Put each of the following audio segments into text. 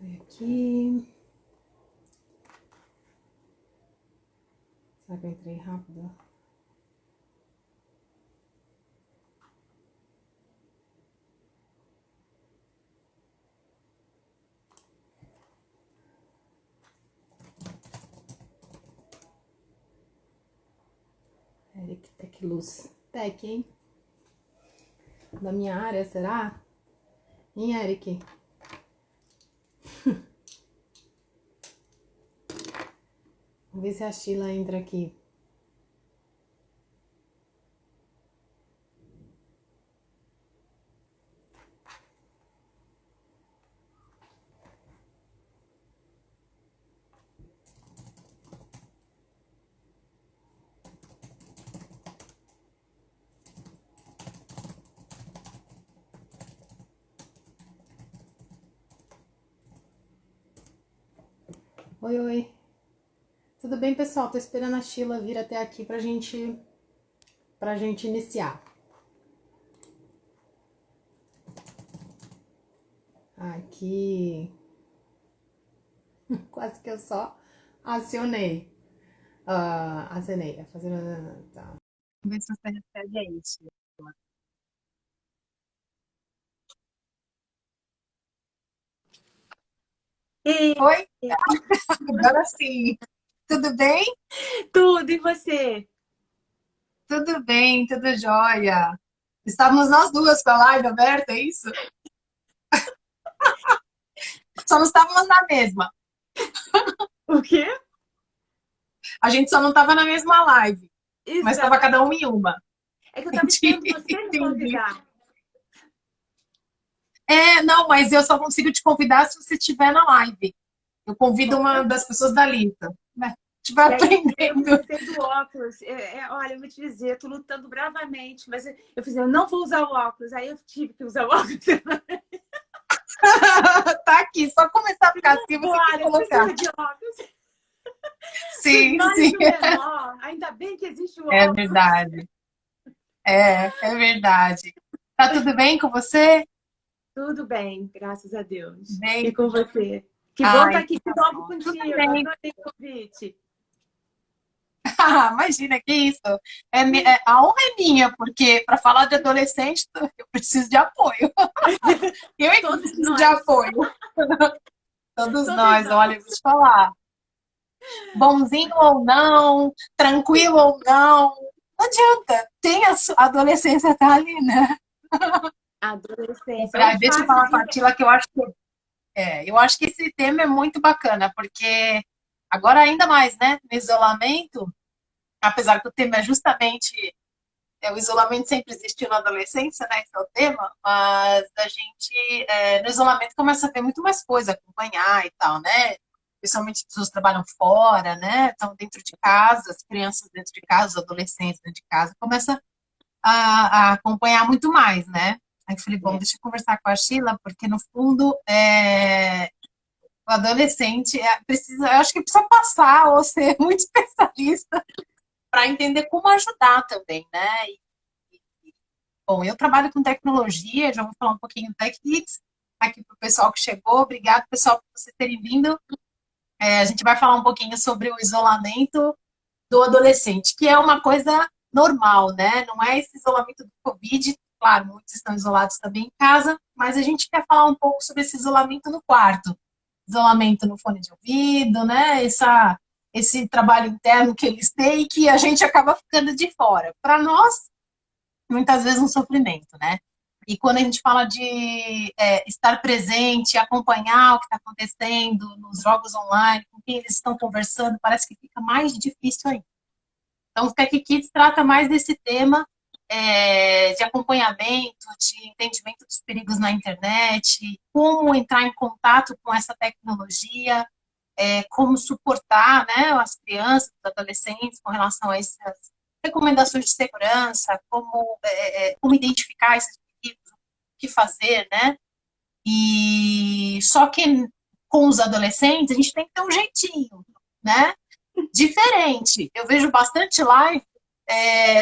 ver aqui. Será que eu entrei rápido? Eric Tech Luz. Tech, hein? Da minha área, será? Hein, Eric? Vamos ver se a Sheila entra aqui. Oi, oi. Tudo bem, pessoal? Tô esperando a Sheila vir até aqui pra gente iniciar. Aqui. Quase que eu só acionei. Acenei. Tá. Vamos ver se você recebe aí, Sheila. Ei, Oi? Agora sim. Tudo bem? tudo, e você? Tudo bem, tudo jóia. Estávamos nós duas com a live aberta, é isso? Só não estávamos na mesma. O quê? A gente só não estava na mesma live, mas estava cada Exato. um em uma. É que eu tava esperando você me Entendi. convidar. Não, mas eu só consigo te convidar se você estiver na live. Eu convido uma Olha, das pessoas da lista, né? Estiver e aí eu aprendendo. precisei do óculos. Olha, eu vou te dizer, eu tô lutando bravamente, mas eu fiz, eu não vou usar o óculos. Aí eu tive que usar o óculos. Tá aqui, só começar a ficar assim, você tem que Olha, eu colocar. preciso de óculos. Dos Sim, males sim, o menor. Ainda bem que existe o é óculos. verdade. É verdade. Tá tudo bem com você? Tudo bem, graças a Deus. E Bem? com você? Que bom estar Ai, aqui de tá novo bom. Tudo contigo. bem. Adorei o convite. Ah, imagina, que isso. A honra é minha, porque para falar de adolescente, eu preciso de apoio. Eu é que Todos preciso de nós. apoio. Todos Todos nós, olha, nós. eu vou te falar. Bonzinho ou não, tranquilo ou não, não adianta. Tem a adolescência tá ali, né? Adolescência, ou Deixa eu fase falar com de. a Tila que eu acho que esse tema é muito bacana, porque agora ainda mais, né, no isolamento, apesar que o tema é justamente o isolamento sempre existiu na adolescência, né, esse é o tema, mas a gente no isolamento começa a ver muito mais coisa, acompanhar e tal, né, principalmente as pessoas trabalham fora, né, estão dentro de casa, as crianças dentro de casa, os adolescentes dentro de casa, começa a acompanhar muito mais, né. Aí eu falei, bom, É, deixa eu conversar com a Sheila, porque no fundo o adolescente precisa, eu acho que precisa passar ou ser muito especialista para entender como ajudar também, né? Bom, eu trabalho com tecnologia, já vou falar um pouquinho do Tech Kids aqui para o pessoal que chegou. Obrigado, pessoal, por vocês terem vindo. A gente vai falar um pouquinho sobre o isolamento do adolescente, que é uma coisa normal, né? Não é esse isolamento do Covid, claro, muitos estão isolados também em casa, mas a gente quer falar um pouco sobre esse isolamento no quarto. Isolamento no fone de ouvido, né? Esse trabalho interno que eles têm e que a gente acaba ficando de fora. Para nós, muitas vezes um sofrimento, né? E quando a gente fala de estar presente, acompanhar o que está acontecendo nos jogos online, com quem eles estão conversando, parece que fica mais difícil ainda. Então, o Tech Kids trata mais desse tema de acompanhamento, de entendimento dos perigos na internet, como entrar em contato com essa tecnologia, como suportar, né, as crianças, os adolescentes com relação a essas recomendações de segurança, como identificar esses perigos, o que fazer, né? E só que com os adolescentes a gente tem que ter um jeitinho, né? Diferente. Eu vejo bastante live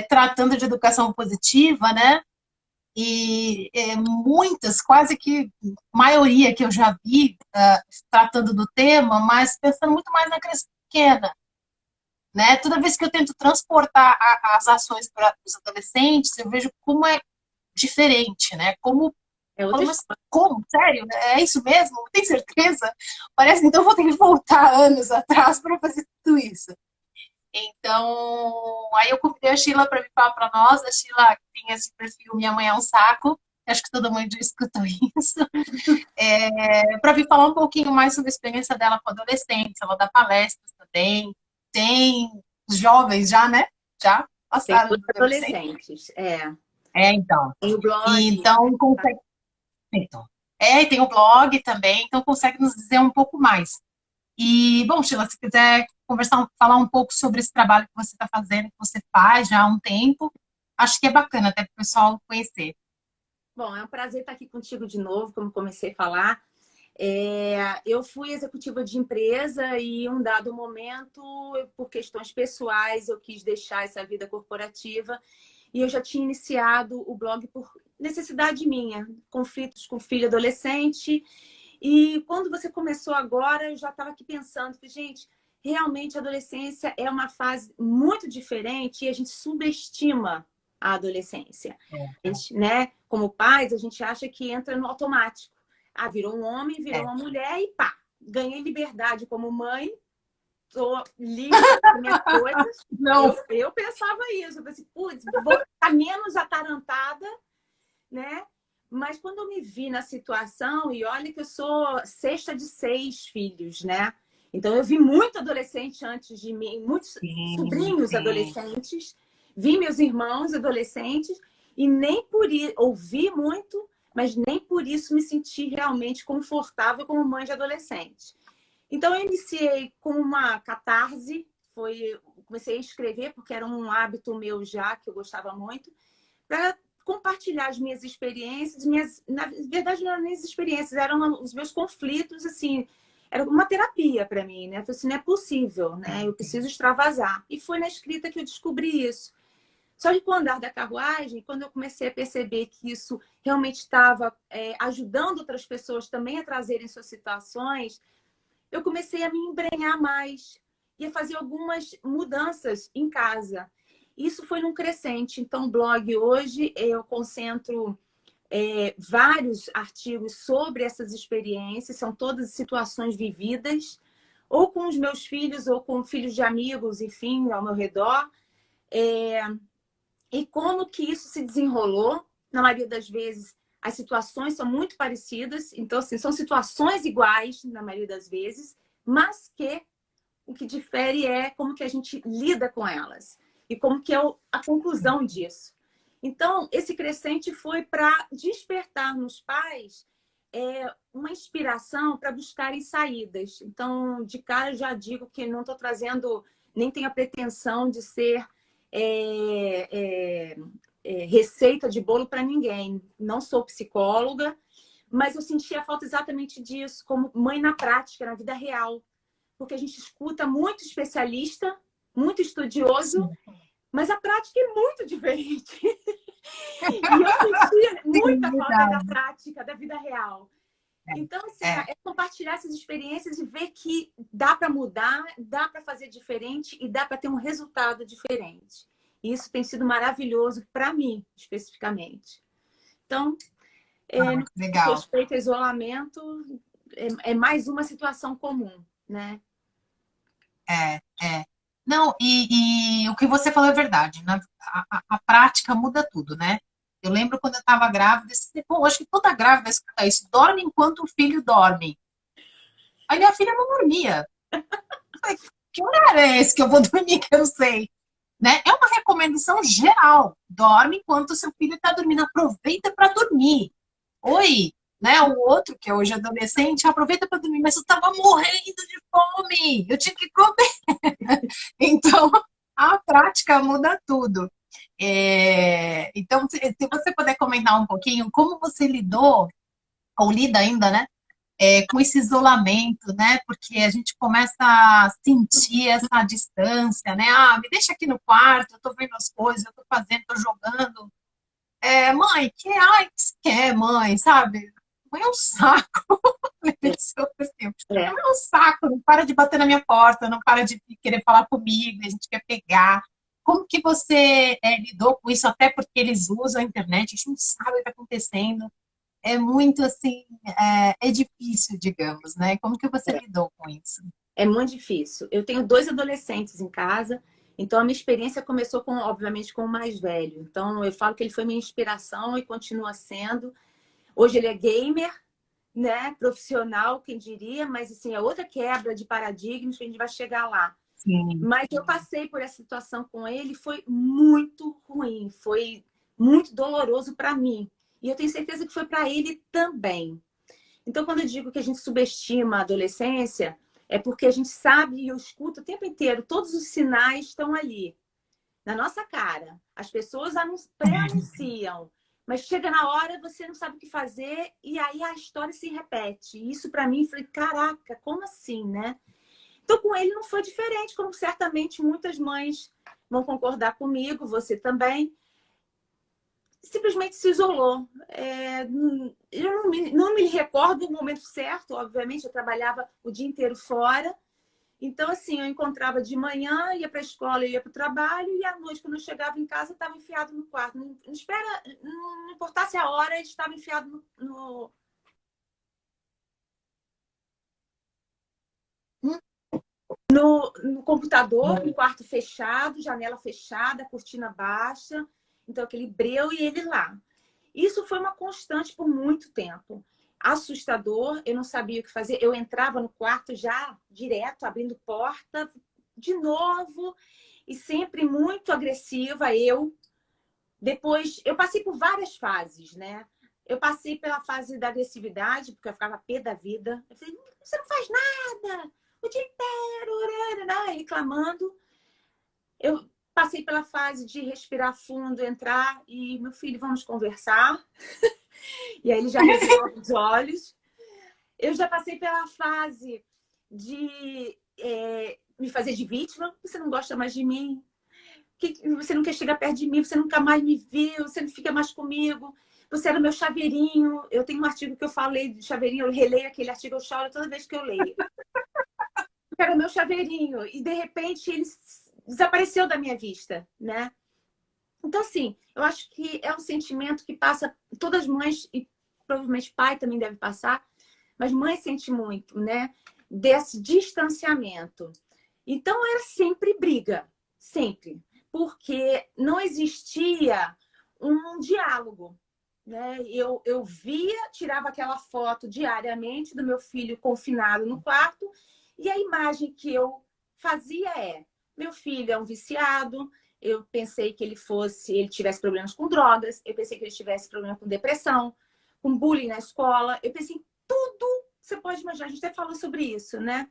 tratando de educação positiva, né? E muitas, quase que maioria que eu já vi tratando do tema, mas pensando muito mais na criança pequena, né? Toda vez que eu tento transportar as ações para os adolescentes, eu vejo como é diferente, né? Como, É outra falo, mas história. como? Sério? É isso mesmo? Tem certeza? Parece que então eu vou ter que voltar anos atrás para fazer tudo isso. Então, aí eu convidei a Sheila para vir falar para nós. A Sheila tem esse perfil Minha Mãe é um Saco. Acho que toda mãe já escutou isso. Para vir falar um pouquinho mais sobre a experiência dela com adolescentes. Ela dá palestras também. Tem jovens já, né? Já Tem passaram dois do adolescente. adolescentes. Então. Tem o blog. Então, consegue. Então. E tem o blog também, então consegue nos dizer um pouco mais. E, bom, Sheila, se quiser conversar, falar um pouco sobre esse trabalho que você está fazendo, que você faz já há um tempo, acho que é bacana até para o pessoal conhecer. Bom, é um prazer estar aqui contigo de novo, como comecei a falar. Eu fui executiva de empresa e, em um dado momento, por questões pessoais, eu quis deixar essa vida corporativa e eu já tinha iniciado o blog por necessidade minha, conflitos com filho adolescente. E quando você começou agora, eu já estava aqui pensando, gente, realmente a adolescência é uma fase muito diferente e a gente subestima a adolescência. A gente, né, como pais, a gente acha que entra no automático. Ah, virou um homem, virou uma mulher e pá, ganhei liberdade como mãe, sou livre das minhas coisas. Não. Eu pensava isso, eu pensei, putz, vou ficar menos atarantada, né? Mas quando eu me vi na situação, e olha que eu sou sexta de 6 filhos, né? Então eu vi muito adolescente antes de mim, muitos sobrinhos adolescentes, vi meus irmãos adolescentes, e nem por isso, ouvi muito, mas nem por isso me senti realmente confortável como mãe de adolescente. Então eu iniciei com uma catarse, comecei a escrever, porque era um hábito meu já, que eu gostava muito, para compartilhar as minhas experiências, na verdade não eram minhas experiências, eram os meus conflitos, assim, era uma terapia para mim, né? Eu falei assim, não é possível, né? Eu preciso extravasar. E foi na escrita que eu descobri isso. Só que com o andar da carruagem, quando eu comecei a perceber que isso realmente estava ajudando outras pessoas também a trazerem suas situações, eu comecei a me embrenhar mais e a fazer algumas mudanças em casa. Isso foi num crescente. Então, o blog hoje eu concentro vários artigos sobre essas experiências, são todas situações vividas, ou com os meus filhos, ou com filhos de amigos, enfim, ao meu redor. E como que isso se desenrolou, na maioria das vezes, as situações são muito parecidas, então, assim, são situações iguais, na maioria das vezes, mas que o que difere é como que a gente lida com elas e como que é a conclusão disso. Então, esse crescente foi para despertar nos pais uma inspiração para buscarem saídas. Então, de cara, eu já digo que não estou trazendo, nem tenho a pretensão de ser receita de bolo para ninguém. Não sou psicóloga, mas eu senti a falta exatamente disso, como mãe na prática, na vida real. Porque a gente escuta muito especialista, muito estudioso, mas a prática é muito diferente. E eu senti muita falta da prática, da vida real. Então, assim, é compartilhar essas experiências e ver que dá para mudar, dá para fazer diferente e dá para ter um resultado diferente. E isso tem sido maravilhoso para mim, especificamente. Então, no que diz respeito ao isolamento, é mais uma situação comum, né? Não, e o que você falou é verdade, né? A prática muda tudo, né? Eu lembro quando eu estava grávida, bom, acho que toda grávida escuta isso, dorme enquanto o filho dorme. Aí minha filha não dormia. Eu falei, que horário é esse que eu vou dormir que eu não sei? Né? É uma recomendação geral. Dorme enquanto o seu filho está dormindo. Aproveita para dormir. Oi, né? O outro, que é hoje adolescente, aproveita para dormir, mas eu estava morrendo de fome. Eu tinha que comer. Então, a prática muda tudo. Então, se você puder comentar um pouquinho como você lidou, ou lida ainda, né? Com esse isolamento, né? Porque a gente começa a sentir essa distância, né? Ah, me deixa aqui no quarto, eu tô vendo as coisas, eu tô fazendo, tô jogando. Mãe, ai, que você quer, mãe, sabe? Mãe é um saco. Mãe é um saco, não para de bater na minha porta, não para de querer falar comigo, a gente quer pegar. Como que você lidou com isso? Até porque eles usam a internet, a gente não sabe o que está acontecendo. É muito assim, é difícil, digamos, né? Como que você lidou com isso? É muito difícil. Eu tenho 2 adolescentes em casa, então a minha experiência começou obviamente, com o mais velho. Então eu falo que ele foi minha inspiração e continua sendo. Hoje ele é gamer, né? Profissional, quem diria, mas assim, é outra quebra de paradigmas que a gente vai chegar lá. Sim. Mas eu passei por essa situação com ele, foi muito ruim, foi muito doloroso para mim. E eu tenho certeza que foi para ele também. Então, quando eu digo que a gente subestima a adolescência, é porque a gente sabe e eu escuto o tempo inteiro, todos os sinais estão ali, na nossa cara. As pessoas pré-anunciam, mas chega na hora, você não sabe o que fazer e aí a história se repete. E isso para mim, falei, caraca, como assim, né? Então, com ele não foi diferente, como certamente muitas mães vão concordar comigo, você também. Simplesmente se isolou. Eu não me recordo do momento certo, obviamente, eu trabalhava o dia inteiro fora. Então, assim, eu encontrava de manhã, ia para a escola, ia para o trabalho, e à noite, quando eu chegava em casa, eu estava enfiado no quarto. Não importasse a hora, ele estava enfiado no computador, no quarto fechado, janela fechada, cortina baixa. Então, aquele breu e ele lá. Isso foi uma constante por muito tempo. Assustador, eu não sabia o que fazer. Eu entrava no quarto já direto, abrindo porta, de novo, e sempre muito agressiva, Depois, eu passei por várias fases, né? Eu passei pela fase da agressividade, porque eu ficava pé da vida. Eu falei, você não faz nada, o dia inteiro, reclamando. Eu passei pela fase de respirar fundo, entrar e, meu filho, vamos conversar. E aí ele já revirou os olhos. Eu já passei pela fase de me fazer de vítima. Você não gosta mais de mim. Você não quer chegar perto de mim. Você nunca mais me viu. Você não fica mais comigo. Você era o meu chaveirinho. Eu tenho um artigo que eu falei de chaveirinho. Eu releio aquele artigo, eu choro toda vez que eu leio. Você era o meu chaveirinho. E, de repente, ele desapareceu da minha vista, né? Então, assim, eu acho que é um sentimento que passa... Todas as mães, e provavelmente pai também deve passar, mas mãe sente muito, né? Desse distanciamento. Então, era sempre briga. Sempre. Porque não existia um diálogo, né? Eu via, tirava aquela foto diariamente do meu filho confinado no quarto e a imagem que eu fazia meu filho é um viciado. Eu pensei que ele tivesse problemas com drogas, eu pensei que ele tivesse problema com depressão, com bullying na escola, eu pensei em tudo que você pode imaginar. A gente até falou sobre isso, né?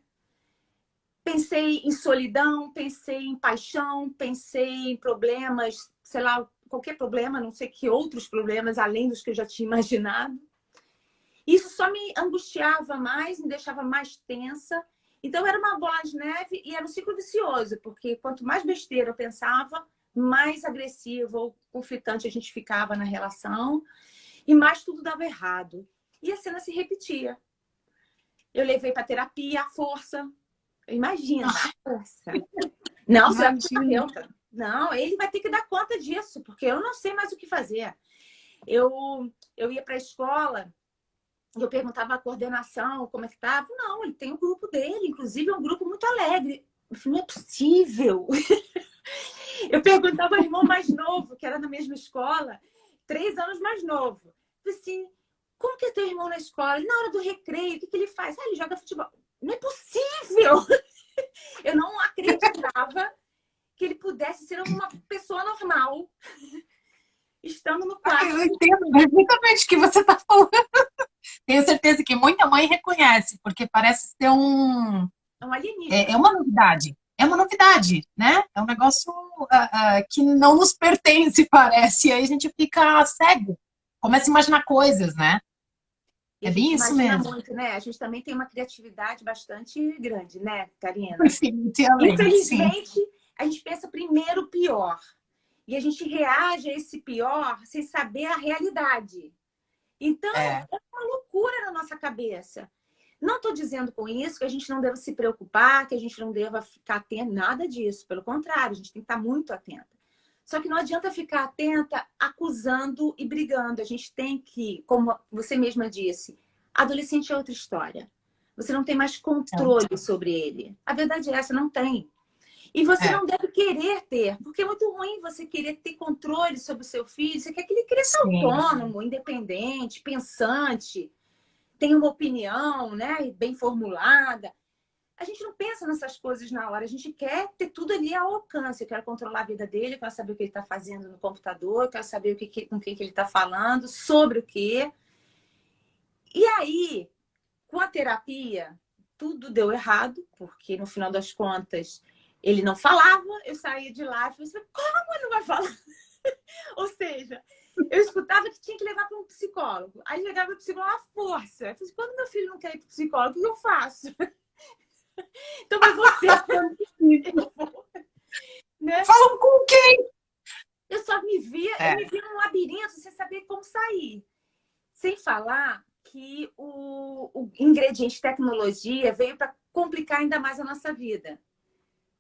Pensei em solidão, pensei em paixão, pensei em problemas, sei lá, qualquer problema, não sei que outros problemas, além dos que eu já tinha imaginado. Isso só me angustiava mais, me deixava mais tensa. Então, era uma bola de neve e era um ciclo vicioso, porque quanto mais besteira eu pensava, mais agressivo ou conflitante a gente ficava na relação e mais tudo dava errado. E a cena se repetia. Eu levei para terapia à força. Imagina, à força. Não, você vai terapeuta. Não, ele vai ter que dar conta disso, porque eu não sei mais o que fazer. Eu ia para a escola, eu perguntava a coordenação, como é que estava. Não, ele tem um grupo dele, inclusive é um grupo muito alegre. Eu falei, não é possível. Eu perguntava ao irmão mais novo, que era na mesma escola, 3 anos mais novo. Eu falei assim, como que é teu irmão na escola? Na hora do recreio, o que ele faz? Ele joga futebol. Não é possível! Eu não acreditava que ele pudesse ser uma pessoa normal, estando no quarto. Eu entendo perfeitamente o que você está falando. Tenho certeza que muita mãe reconhece, porque parece ser É um alienígena. É uma novidade. É uma novidade, né? É um negócio que não nos pertence, parece. E aí a gente fica cego. Começa a imaginar coisas, né? E É a gente bem isso imagina mesmo. muito, né? A gente também tem uma criatividade bastante grande, né, Karina? Definitivamente, sim. Infelizmente, a gente pensa primeiro o pior. E a gente reage a esse pior sem saber a realidade. Então, é uma loucura na nossa cabeça. Não estou dizendo com isso que a gente não deva se preocupar, que a gente não deva ficar atento, nada disso. Pelo contrário, a gente tem que estar muito atenta. Só que não adianta ficar atenta acusando e brigando. A gente tem que, como você mesma disse, adolescente é outra história. Você não tem mais controle sobre ele. A verdade é essa, não tem. E você não deve querer ter, porque é muito ruim você querer ter controle sobre o seu filho. Você quer que ele cresça autônomo, independente, pensante, tenha uma opinião, né, bem formulada. A gente não pensa nessas coisas na hora. A gente quer ter tudo ali ao alcance. Eu quero controlar a vida dele, eu quero saber o que ele está fazendo no computador, eu quero saber com quem que ele está falando, sobre o quê. E aí, com a terapia, tudo deu errado, porque no final das contas ele não falava, eu saía de lá e falei assim, como ele não vai falar? Ou seja, eu escutava que tinha que levar para um psicólogo. Aí levava para o psicólogo à força. Eu falei assim, quando meu filho não quer ir para o psicólogo, o que eu faço? Então, mas você... né? Falam com quem? Eu só me via, eu me via num labirinto sem saber como sair. Sem falar que o ingrediente tecnologia veio para complicar ainda mais a nossa vida.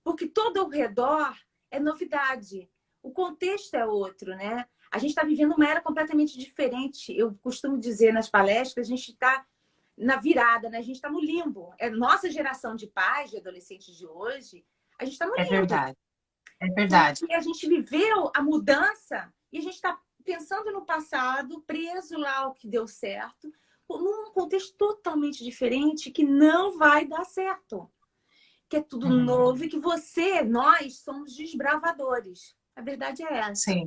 Porque todo ao redor é novidade. O contexto é outro, né? A gente está vivendo uma era completamente diferente. Eu costumo dizer nas palestras, a gente está na virada, né? A gente está no limbo. É nossa geração de pais, de adolescentes de hoje, a gente está no limbo. É verdade. É verdade. Porque a gente viveu a mudança e a gente está pensando no passado, preso lá ao que deu certo, num contexto totalmente diferente que não vai dar certo. Que é tudo novo e que nós somos desbravadores. A verdade é essa. Sim.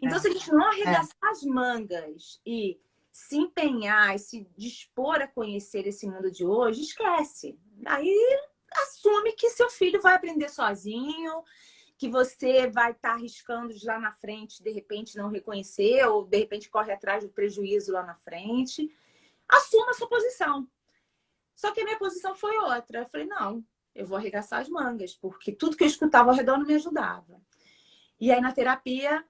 Então, se a gente não arregaçar as mangas e se empenhar e se dispor a conhecer esse mundo de hoje, esquece. Aí assume que seu filho vai aprender sozinho, que você vai estar arriscando de lá na frente, de repente não reconhecer, ou de repente corre atrás do prejuízo lá na frente. Assuma a sua posição. Só que a minha posição foi outra. Eu falei, não, eu vou arregaçar as mangas, porque tudo que eu escutava ao redor não me ajudava. E aí, na terapia,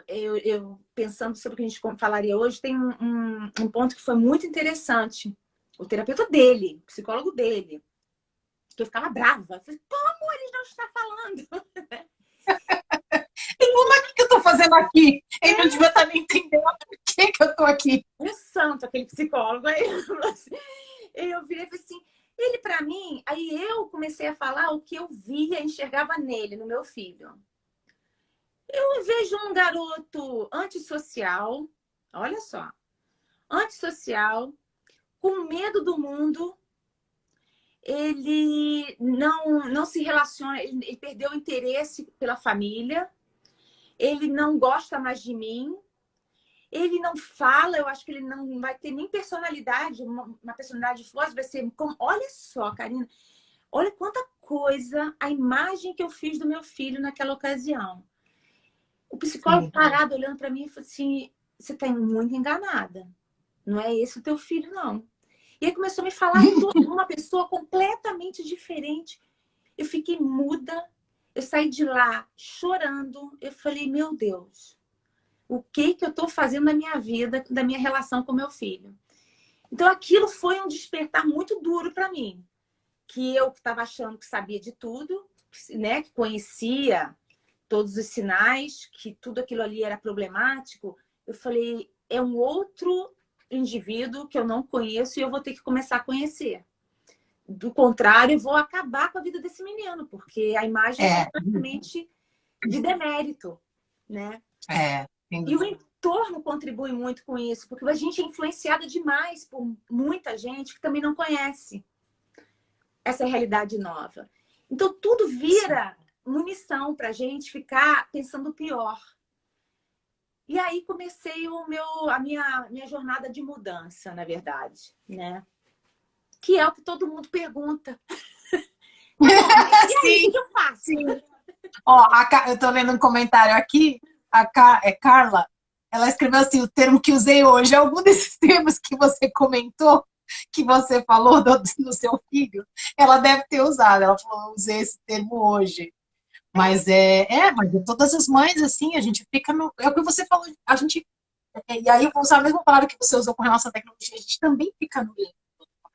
eu pensando sobre o que a gente falaria hoje, tem um ponto que foi muito interessante. O terapeuta dele, o psicólogo dele, que eu ficava brava. Eu falei, como ele não está falando? E como é que eu estou fazendo aqui? Ele não devia estar nem entendendo por que eu estou aqui. Um santo, aquele psicólogo. Aí eu virei e falei assim, ele para mim, aí eu comecei a falar o que eu via, enxergava nele, no meu filho. Eu vejo um garoto antissocial, olha só, antissocial, com medo do mundo, ele não se relaciona, ele perdeu o interesse pela família, ele não gosta mais de mim, ele não fala, eu acho que ele não vai ter nem personalidade, uma personalidade forte, vai ser como... Olha só, Karina, olha quanta coisa, a imagem que eu fiz do meu filho naquela ocasião. O psicólogo parado olhando para mim e falou assim, você está muito enganada, não é esse o teu filho, não. E aí começou a me falar de uma pessoa completamente diferente. Eu fiquei muda, eu saí de lá chorando, eu falei, meu Deus, o que eu estou fazendo na minha vida, da minha relação com meu filho? Então aquilo foi um despertar muito duro para mim. Que eu estava achando que sabia de tudo, né? Que conhecia todos os sinais, que tudo aquilo ali era problemático. Eu falei, é um outro indivíduo que eu não conheço e eu vou ter que começar a conhecer. Do contrário, eu vou acabar com a vida desse menino, porque a imagem é completamente de demérito, né? E o entorno contribui muito com isso, porque a gente é influenciada demais por muita gente que também não conhece essa realidade nova. Então, tudo vira munição para a gente ficar pensando o pior. E aí comecei a minha jornada de mudança, na verdade, né? Que é o que todo mundo pergunta. E aí, o que eu faço? Sim. Ó, eu tô lendo um comentário aqui, Carla, ela escreveu assim, o termo que usei hoje, algum desses termos que você comentou, que você falou do seu filho, ela deve ter usado. Ela falou, usei esse termo hoje. Mas mas todas as mães, assim, a gente fica no. É o que você falou, a gente. E aí eu vou usar a mesma palavra que você usou com relação à tecnologia, a gente também fica no limbo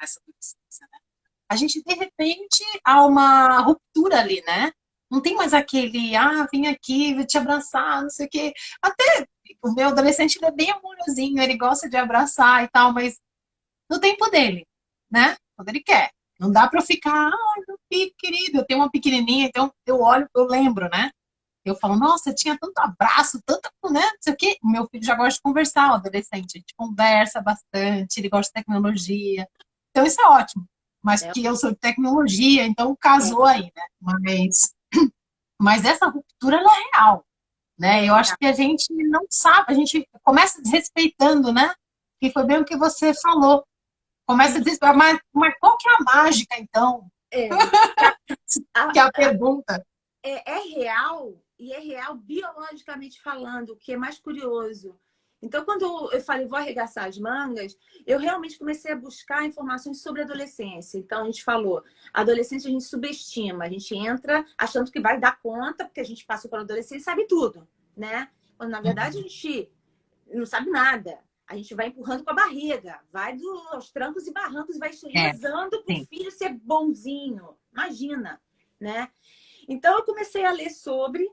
nessa adolescência, né? A gente, de repente, há uma ruptura ali, né? Não tem mais aquele, vem aqui, vou te abraçar, não sei o quê. Até o meu adolescente, ele é bem amorosinho, ele gosta de abraçar e tal, mas no tempo dele, né? Quando ele quer. Não dá para ficar, meu filho querido, eu tenho uma pequenininha, então eu olho, eu lembro, né? Eu falo, nossa, tinha tanto abraço, tanto, né? Não sei o quê. Meu filho já gosta de conversar, o adolescente. A gente conversa bastante, ele gosta de tecnologia. Então isso é ótimo. Mas É, porque eu sou de tecnologia, então casou aí, né? Mas essa ruptura, ela é real, né? Eu acho que a gente não sabe, a gente começa desrespeitando, né? Que foi bem o que você falou. Começa a dizer, mas qual que é a mágica, então? é, Que é a- a pergunta. é real e é real biologicamente falando, o que é mais curioso. Então, quando eu falei vou arregaçar as mangas, eu realmente comecei a buscar informações sobre a adolescência. Então, a gente falou, a adolescência a gente subestima, a gente entra achando que vai dar conta, porque a gente passou pela adolescência e sabe tudo, né? Quando, na verdade, a gente não sabe nada. A gente vai empurrando com a barriga, vai aos trancos e barrancos, vai rezando para o Sim. filho ser bonzinho. Imagina, né? Então, eu comecei a ler sobre.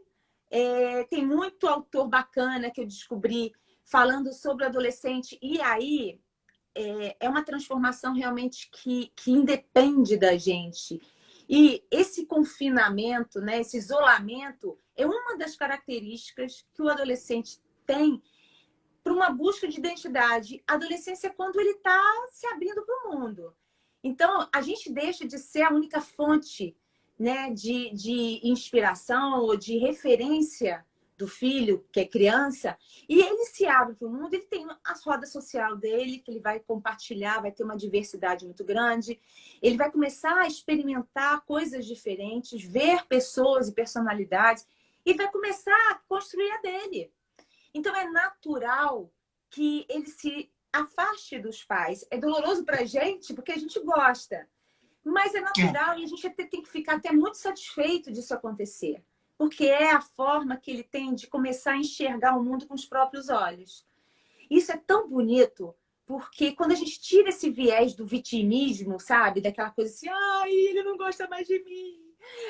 Tem muito autor bacana que eu descobri falando sobre o adolescente. E aí, é uma transformação realmente que independe da gente. E esse confinamento, né, esse isolamento, é uma das características que o adolescente tem para uma busca de identidade. A adolescência é quando ele está se abrindo para o mundo. Então, a gente deixa de ser a única fonte, né, de inspiração ou de referência do filho, que é criança, e ele se abre para o mundo, ele tem a roda social dele, que ele vai compartilhar, vai ter uma diversidade muito grande, ele vai começar a experimentar coisas diferentes, ver pessoas e personalidades, e vai começar a construir a dele. Então, é natural que ele se afaste dos pais. É doloroso para a gente, porque a gente gosta. Mas é natural e a gente tem que ficar até muito satisfeito disso acontecer. Porque é a forma que ele tem de começar a enxergar o mundo com os próprios olhos. Isso é tão bonito, porque quando a gente tira esse viés do vitimismo, sabe? Daquela coisa assim, ai, ele não gosta mais de mim.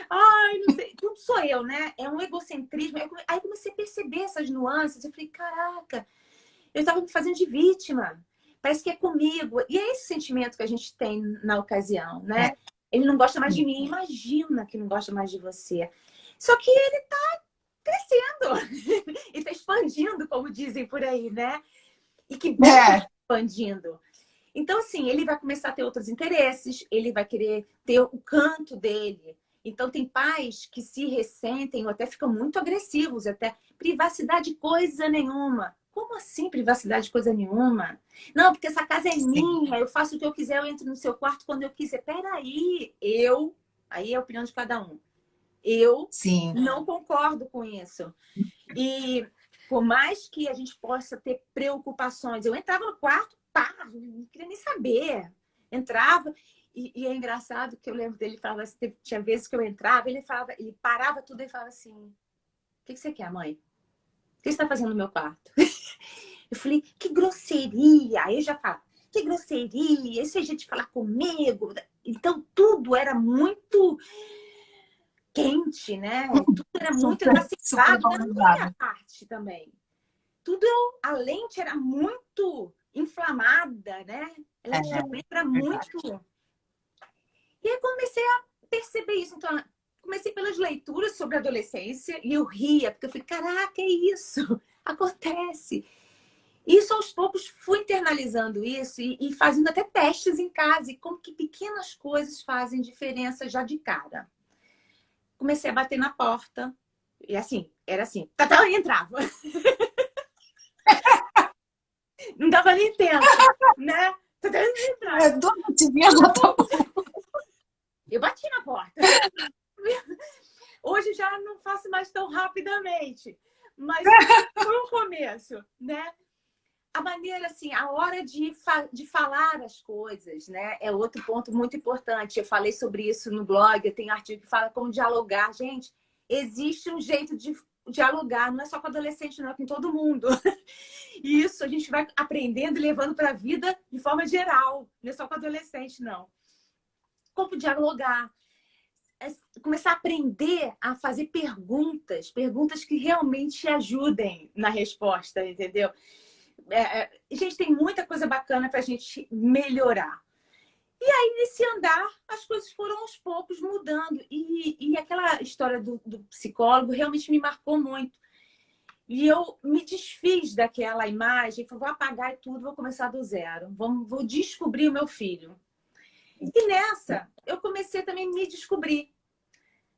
Ai, não sei. Tudo sou eu, né? É um egocentrismo. Aí comecei a perceber essas nuances. Eu falei, caraca, eu estava me fazendo de vítima. Parece que é comigo. E é esse sentimento que a gente tem na ocasião, né? Ele não gosta mais de mim. Imagina que não gosta mais de você. Só que ele tá crescendo. E tá expandindo, como dizem por aí, né? E que bom que tá expandindo. Então, assim, ele vai começar a ter outros interesses, ele vai querer ter o canto dele. Então, tem pais que se ressentem ou até ficam muito agressivos, até privacidade coisa nenhuma. Como assim privacidade coisa nenhuma? Não, porque essa casa é minha, eu faço o que eu quiser, eu entro no seu quarto quando eu quiser. Peraí, aí é a opinião de cada um. Eu não concordo com isso. E por mais que a gente possa ter preocupações, eu entrava no quarto, não queria nem saber. Entrava, e é engraçado que eu lembro dele falava assim, tinha vezes que eu entrava, ele parava tudo e falava assim: o que você quer, mãe? O que você está fazendo no meu quarto? Eu falei, que grosseria! Aí eu já falo, que grosseria! Isso é jeito de falar comigo. Então tudo era muito quente, né? Tudo era muito exacerbado, da minha parte também. Tudo, a lente era muito inflamada, né? A lente de aumento era muito. E aí comecei a perceber isso. Então, comecei pelas leituras sobre a adolescência e eu ria, porque eu falei, caraca, é isso, acontece. Isso, aos poucos, fui internalizando isso e fazendo até testes em casa, e como que pequenas coisas fazem diferença já de cara. Comecei a bater na porta, e assim, era assim, e entrava. Não dava nem tempo, né? Eu bati na porta. Hoje já não faço mais tão rapidamente, mas foi um começo, né? A maneira, assim, a hora de falar as coisas, né? É outro ponto muito importante. Eu falei sobre isso no blog, eu tenho artigo que fala como dialogar. Gente, existe um jeito de dialogar, não é só com adolescente, não, é com todo mundo. E isso a gente vai aprendendo e levando para a vida de forma geral, não é só com adolescente, não. Como dialogar, começar a aprender a fazer perguntas que realmente ajudem na resposta, entendeu? Gente, tem muita coisa bacana para a gente melhorar. E aí, nesse andar, as coisas foram aos poucos mudando. E aquela história do psicólogo realmente me marcou muito. E eu me desfiz daquela imagem, falei, vou apagar tudo, vou começar do zero. Vou descobrir o meu filho. E nessa, eu comecei também a me descobrir.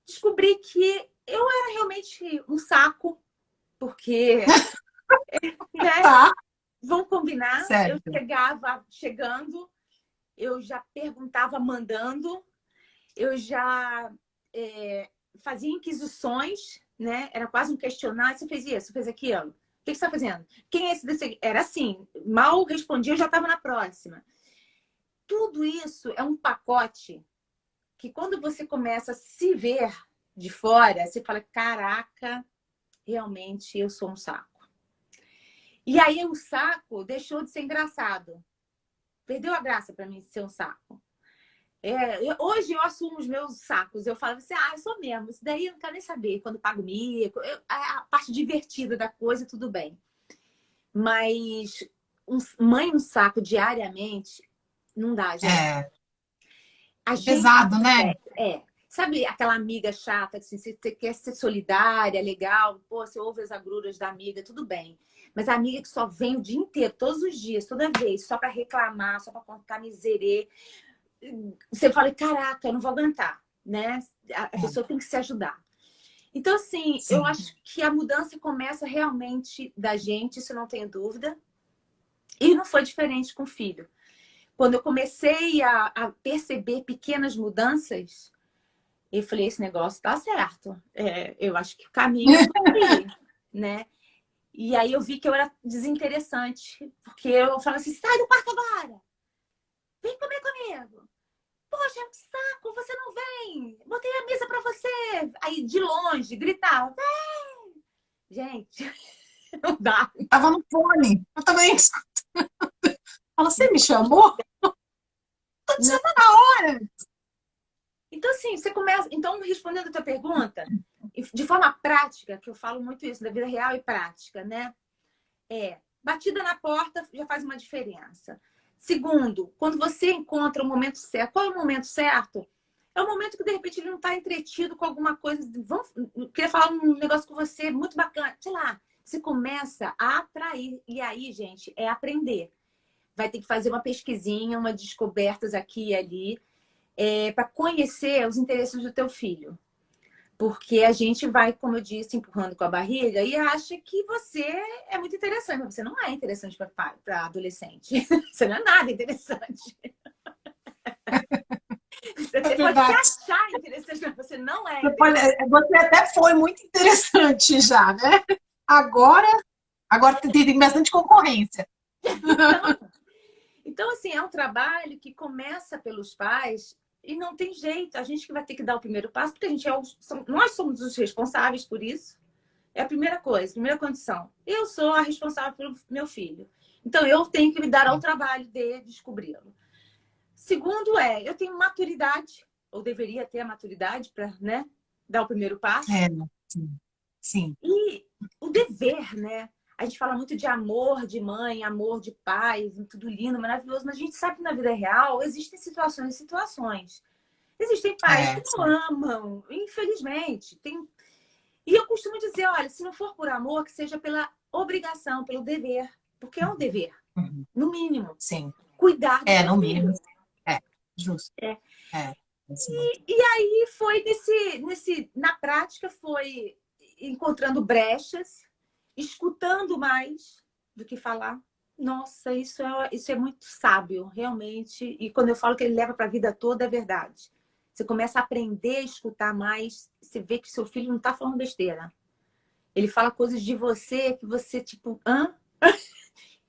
Descobri que eu era realmente um saco, porque, né? Tá, Vamos combinar, certo. eu chegava chegando, eu já perguntava mandando, eu já fazia inquisições, né? Era quase um questionário, você fez isso, você fez aquilo. O que você está fazendo? Quem é esse desse? Era assim, mal respondia, eu já estava na próxima. Tudo isso é um pacote que quando você começa a se ver de fora, você fala, caraca, realmente eu sou um saco. E aí o saco deixou de ser engraçado. Perdeu a graça para mim ser um saco. Hoje eu assumo os meus sacos. Eu falo assim, eu sou mesmo. Isso daí eu não quero nem saber. Quando pago mico, a parte divertida da coisa, tudo bem. Mas mãe um saco diariamente, não dá, gente. A gente Pesado, né? Sabe aquela amiga chata, que assim, você quer ser solidária, legal, pô, você ouve as agruras da amiga, tudo bem. Mas a amiga que só vem o dia inteiro, todos os dias, toda vez, só para reclamar, só para contar miserê, você fala, caraca, eu não vou aguentar, né? A pessoa tem que se ajudar. Então, assim, Sim. eu acho que a mudança começa realmente da gente, isso eu não tenho dúvida. E não foi diferente com o filho. Quando eu comecei a perceber pequenas mudanças, eu falei, esse negócio tá certo. Eu acho que o caminho é por aí, né? E aí eu vi que eu era desinteressante. Porque eu falava assim, sai do quarto agora! Vem comer comigo! Poxa, que saco, você não vem! Botei a mesa pra você! Aí, de longe, gritava, vem! Gente, não dá. Tava no fone. Eu também escutando. Fala, você me chamou? Tô te chamando na hora. Então, assim, você começa... Então, respondendo a tua pergunta, de forma prática, que eu falo muito isso, da vida real e prática, né? Batida na porta já faz uma diferença. Segundo, quando você encontra o momento certo, qual é o momento certo? É o momento que, de repente, ele não está entretido com alguma coisa. Queria falar um negócio com você muito bacana. Sei lá, você começa a atrair. E aí, gente, é aprender. Vai ter que fazer uma pesquisinha, umas descobertas aqui e ali, para conhecer os interesses do teu filho. Porque a gente vai, como eu disse, empurrando com a barriga e acha que você é muito interessante. Mas você não é interessante para adolescente. Você não é nada interessante. Você pode se achar interessante, mas você não é interessante. Você até foi muito interessante já, né? Agora tem bastante concorrência. Então, assim, é um trabalho que começa pelos pais e não tem jeito. A gente que vai ter que dar o primeiro passo, porque nós somos os responsáveis por isso. É a primeira coisa, a primeira condição. Eu sou a responsável pelo meu filho. Então, eu tenho que me dar ao trabalho de descobri-lo. Segundo eu tenho maturidade, ou deveria ter a maturidade para, né, dar o primeiro passo. Sim. E o dever, né? A gente fala muito de amor de mãe, amor de pai, tudo lindo, maravilhoso, mas a gente sabe que na vida real existem situações e situações. Existem pais que não amam, infelizmente. E eu costumo dizer, olha, se não for por amor, que seja pela obrigação, pelo dever. Porque é um dever, no mínimo. Sim. Cuidar do teu no filho. mínimo. Justo. E aí foi na prática, foi encontrando brechas, escutando mais do que falar. Nossa, isso é muito sábio, realmente. E quando eu falo que ele leva para a vida toda, é verdade. Você começa a aprender a escutar mais, você vê que seu filho não está falando besteira. Ele fala coisas de você que você, tipo, hã?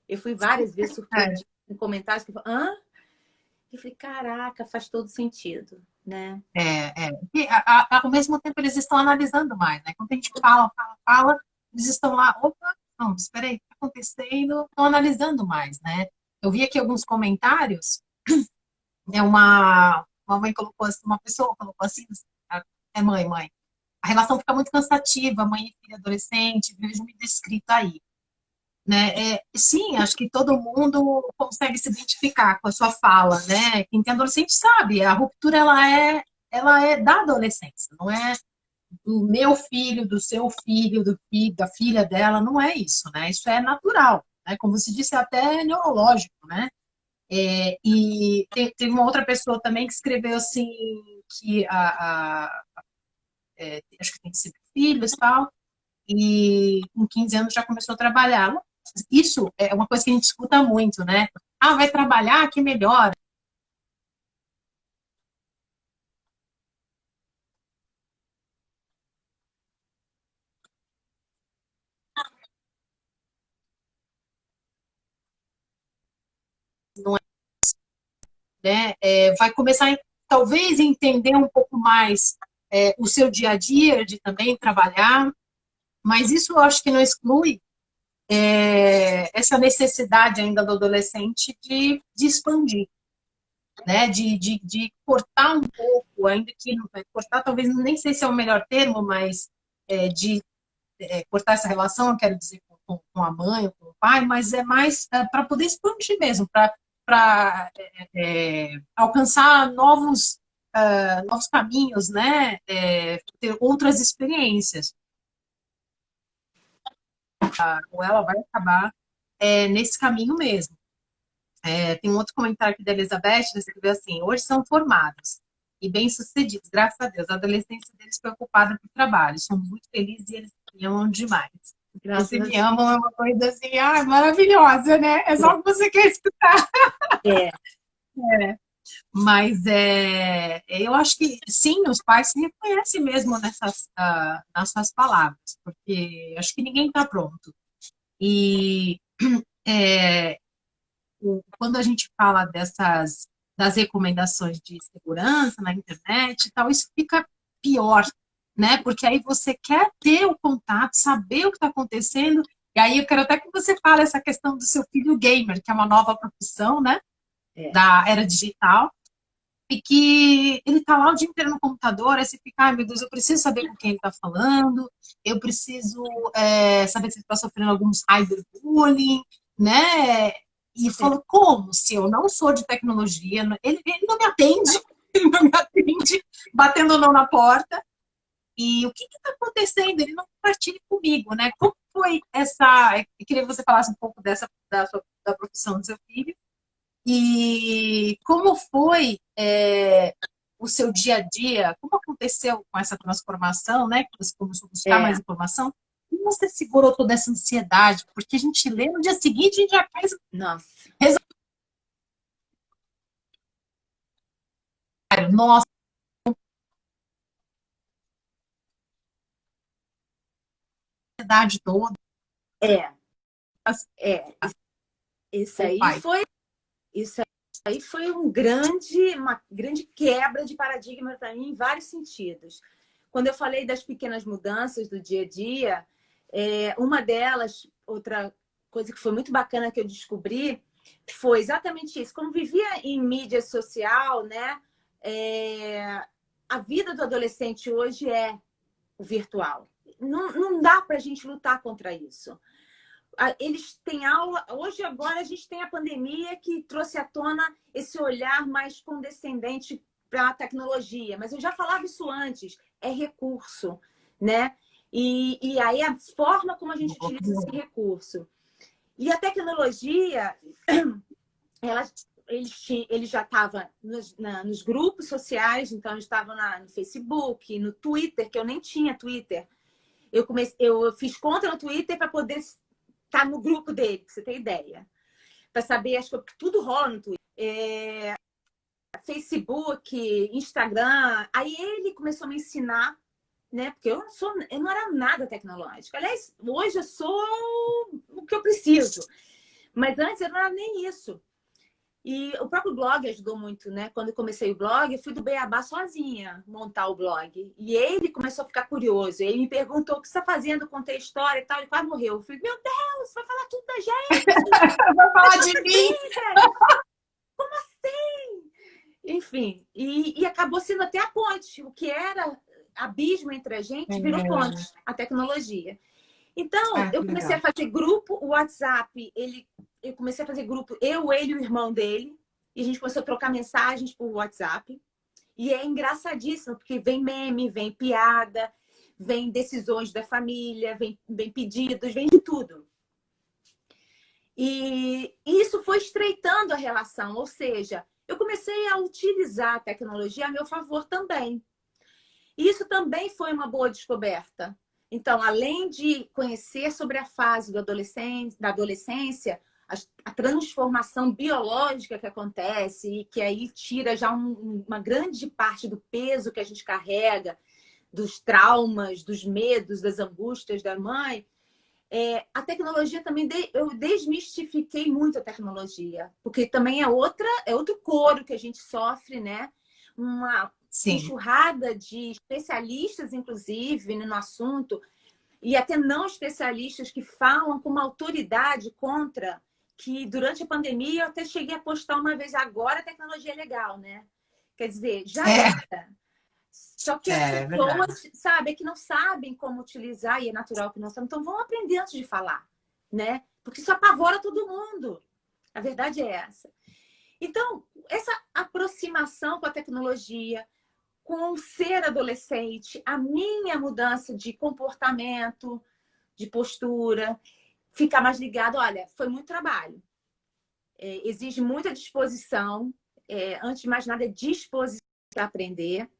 Eu fui várias vezes surpreendida em comentários que falam, hã? E falei, caraca, faz todo sentido, né? E, ao mesmo tempo, eles estão analisando mais, né? Quando a gente fala, eles estão lá, opa, não, espera aí, o que está acontecendo? Estão analisando mais, né? Eu vi aqui alguns comentários, uma mãe colocou assim, uma pessoa colocou assim, mãe. A relação fica muito cansativa, mãe e filha adolescente, vejo me descrito aí. Né? Sim, acho que todo mundo consegue se identificar com a sua fala, né? Quem tem adolescente sabe, a ruptura ela é da adolescência, não é do meu filho, do seu filho, do filho, da filha dela, não é isso, né? Isso é natural, né? Como você disse, é até neurológico, né? E teve uma outra pessoa também que escreveu assim que acho que tem 5 filhos e tal, e com 15 anos já começou a trabalhar. Isso é uma coisa que a gente escuta muito, né? Ah, vai trabalhar, que melhor. Não é, né? Vai começar, talvez, a entender um pouco mais o seu dia a dia, de também trabalhar, mas isso eu acho que não exclui essa necessidade ainda do adolescente de expandir, né? De cortar um pouco, ainda que cortar talvez nem sei se é o melhor termo, mas de cortar essa relação, eu quero dizer, com a mãe ou com o pai, mas é mais para poder expandir mesmo, para alcançar novos caminhos, né? Ter outras experiências. Ou ela vai acabar nesse caminho mesmo. Tem um outro comentário aqui da Elizabeth, que escreveu assim: hoje são formados e bem-sucedidos, graças a Deus. A adolescência deles preocupada com o trabalho. Somos muito felizes e eles me amam demais. Você me amam é uma coisa assim, maravilhosa, né? É só o que você quer escutar. Mas eu acho que sim, os pais se reconhecem mesmo nas suas palavras, porque acho que ninguém está pronto. E quando a gente fala das recomendações de segurança na internet e tal, isso fica pior, né? Porque aí você quer ter o contato, saber o que está acontecendo, e aí eu quero até que você fale essa questão do seu filho gamer, que é uma nova profissão, né? Da era digital, e que ele está lá o dia inteiro no computador, aí você fica, ai meu Deus, eu preciso saber com quem ele está falando, eu preciso saber se ele está sofrendo algum cyberbullying, né? E falo, como? Se eu não sou de tecnologia, ele não me atende, ele não me atende, batendo não na porta. E o que está acontecendo? Ele não compartilha comigo, né? Como foi essa... Eu queria que você falasse um pouco da profissão do seu filho. E como foi o seu dia a dia? Como aconteceu com essa transformação, né? Que você começou a buscar mais informação? Como você segurou toda essa ansiedade? Porque a gente lê no dia seguinte e a gente já faz... Nossa. Nossa. A ansiedade toda. Isso aí foi uma grande quebra de paradigma para mim em vários sentidos. Quando eu falei das pequenas mudanças do dia a dia, uma delas, outra coisa que foi muito bacana que eu descobri, foi exatamente isso. Como vivia em mídia social, né? A vida do adolescente hoje é o virtual. Não dá para a gente lutar contra isso. Eles têm aula... Hoje, agora, a gente tem a pandemia que trouxe à tona esse olhar mais condescendente para a tecnologia. Mas eu já falava isso antes. É recurso, né? E aí a forma como a gente utiliza esse recurso. E a tecnologia, eles já estavam nos grupos sociais, então eles estavam no Facebook, no Twitter, que eu nem tinha Twitter. Eu fiz conta no Twitter para poder estar no grupo dele, pra você ter ideia. Para saber, acho que tudo rola no Twitter. Facebook, Instagram. Aí ele começou a me ensinar, né? Porque eu não era nada tecnológica. Aliás, hoje eu sou o que eu preciso. Mas antes eu não era nem isso. E o próprio blog ajudou muito, né? Quando eu comecei o blog, eu fui do beabá sozinha montar o blog. E ele começou a ficar curioso. Ele me perguntou o que você está fazendo, contei a história e tal. Ele quase morreu. Eu falei, meu Deus, você vai falar tudo da gente! Vai falar de mim? Como assim? Enfim, e acabou sendo até a ponte. O que era abismo entre a gente virou ponte, a tecnologia. Então, eu comecei a fazer grupo, o WhatsApp, eu comecei a fazer grupo, ele e o irmão dele, e a gente começou a trocar mensagens por WhatsApp. E é engraçadíssimo, porque vem meme, vem piada, vem decisões da família, vem pedidos, vem de tudo. E isso foi estreitando a relação, ou seja, eu comecei a utilizar a tecnologia a meu favor também. E isso também foi uma boa descoberta. Então, além de conhecer sobre a fase da adolescência, a transformação biológica que acontece e que aí tira já uma grande parte do peso que a gente carrega, dos traumas, dos medos, das angústias da mãe, a tecnologia também, eu desmistifiquei muito a tecnologia, porque também é outro couro que a gente sofre, né? Uma enxurrada de especialistas, inclusive, no assunto, e até não especialistas que falam com uma autoridade contra, que durante a pandemia eu até cheguei a postar uma vez, agora a tecnologia é legal, né? Quer dizer, já era. Só que as pessoas, sabe, que não sabem como utilizar, e é natural que não sabem, então vão aprender antes de falar, né? Porque isso apavora todo mundo. A verdade é essa. Então, essa aproximação com a tecnologia, com o ser adolescente, a minha mudança de comportamento, de postura, ficar mais ligado, olha, foi muito trabalho. Exige muita disposição. Antes de mais nada, é disposição para aprender.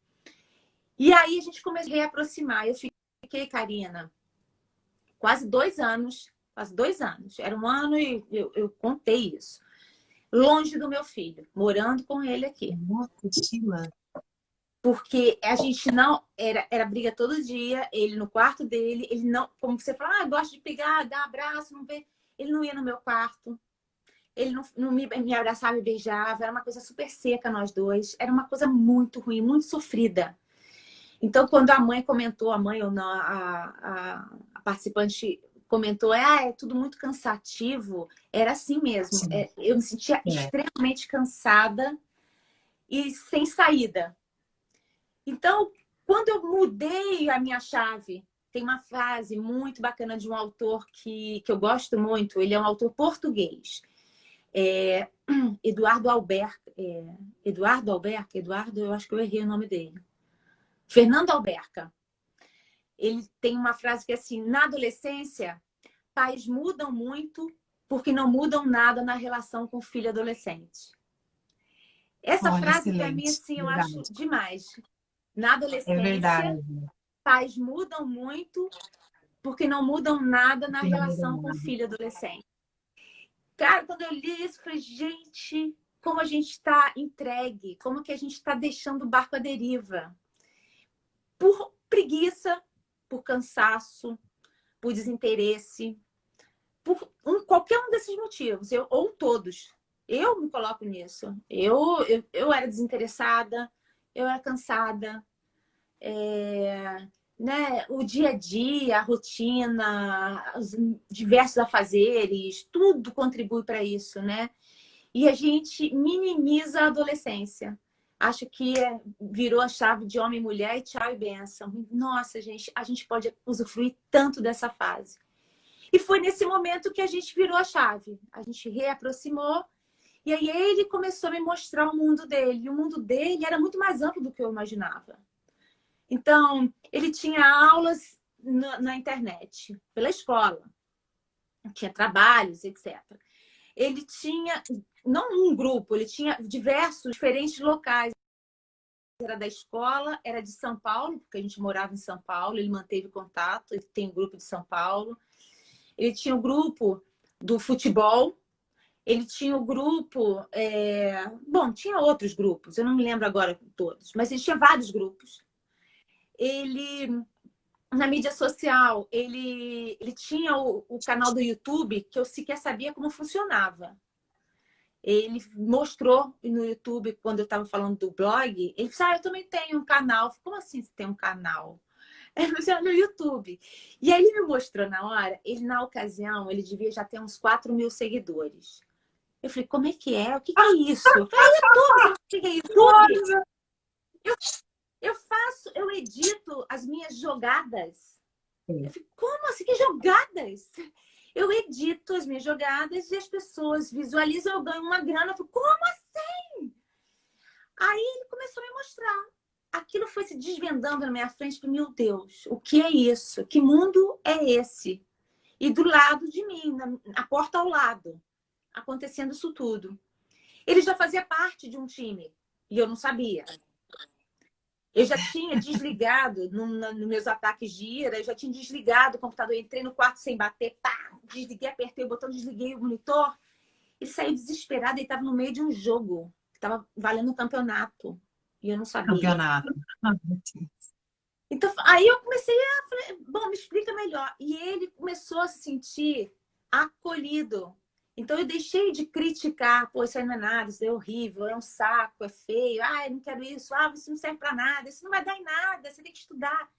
E aí a gente começou a reaproximar. Eu fiquei, Karina, quase 2 anos. Era 1 ano e eu contei isso. Longe do meu filho, morando com ele aqui. Porque a gente não... Era briga todo dia, ele no quarto dele, ele não... Como você fala, gosta de pegar, dar abraço, não vê. Ele não ia no meu quarto. Ele não me abraçava e beijava. Era uma coisa super seca, nós dois. Era uma coisa muito ruim, muito sofrida. Então, quando a mãe comentou, a mãe ou não, a participante comentou, é tudo muito cansativo, era assim mesmo. Eu me sentia extremamente cansada e sem saída. Então, quando eu mudei a minha chave, tem uma frase muito bacana de um autor que eu gosto muito, ele é um autor português. Eduardo, eu acho que eu errei o nome dele. Fernando Alberca. Ele tem uma frase que é assim, na adolescência, pais mudam muito porque não mudam nada na relação com o filho adolescente. Essa frase, para mim, assim, eu acho demais. Na adolescência, pais mudam muito porque não mudam nada na relação com o filho adolescente. Cara, quando eu li isso, eu falei, gente, como a gente está entregue, como que a gente está deixando o barco à deriva. Por preguiça, por cansaço, por desinteresse, por qualquer um desses motivos, ou todos. Eu me coloco nisso. Eu era desinteressada, eu era cansada. Né? O dia a dia, a rotina, os diversos afazeres, tudo contribui para isso, né? E a gente minimiza a adolescência. Acho que virou a chave de homem e mulher e tchau e benção. Nossa, gente, a gente pode usufruir tanto dessa fase. E foi nesse momento que a gente virou a chave. A gente reaproximou e aí ele começou a me mostrar o mundo dele. E o mundo dele era muito mais amplo do que eu imaginava. Então, ele tinha aulas na internet, pela escola. Tinha trabalhos, etc. Ele tinha, não um grupo, ele tinha diferentes locais. Era da escola, era de São Paulo, porque a gente morava em São Paulo, ele manteve contato, ele tem um grupo de São Paulo. Ele tinha o grupo do futebol, ele tinha o grupo... Bom, tinha outros grupos, eu não me lembro agora todos, mas ele tinha vários grupos. Ele... Na mídia social, ele tinha o canal do YouTube que eu sequer sabia como funcionava. ele mostrou no YouTube, quando eu estava falando do blog, ele disse, eu também tenho um canal. Eu falei, como assim você tem um canal? Ele disse, no YouTube. E aí ele me mostrou na hora, ele na ocasião, ele devia já ter uns 4.000 seguidores. Eu falei, como é que é? O que é isso? Eu falei, YouTube, você é YouTube? Eu edito as minhas jogadas. Eu falei, como assim? Que jogadas? Eu edito as minhas jogadas e as pessoas visualizam, eu ganho uma grana. Eu falei, como assim? Aí ele começou a me mostrar. Aquilo foi se desvendando na minha frente. Eu falei, meu Deus, o que é isso? Que mundo é esse? E do lado de mim, a porta ao lado, acontecendo isso tudo. Ele já fazia parte de um time e eu não sabia. Eu já tinha desligado nos meus ataques de ira, eu já tinha desligado o computador, entrei no quarto sem bater, pá, desliguei, apertei o botão, desliguei o monitor. Ele saiu desesperado, ele estava no meio de um jogo, que estava valendo um campeonato, e eu não sabia. Campeonato. Então, aí eu comecei a falar, bom, me explica melhor. E ele começou a se sentir acolhido. Então, eu deixei de criticar, pô, isso aí não é nada, isso é horrível, é um saco, é feio, eu não quero isso, isso não serve para nada, isso não vai dar em nada, você tem que estudar.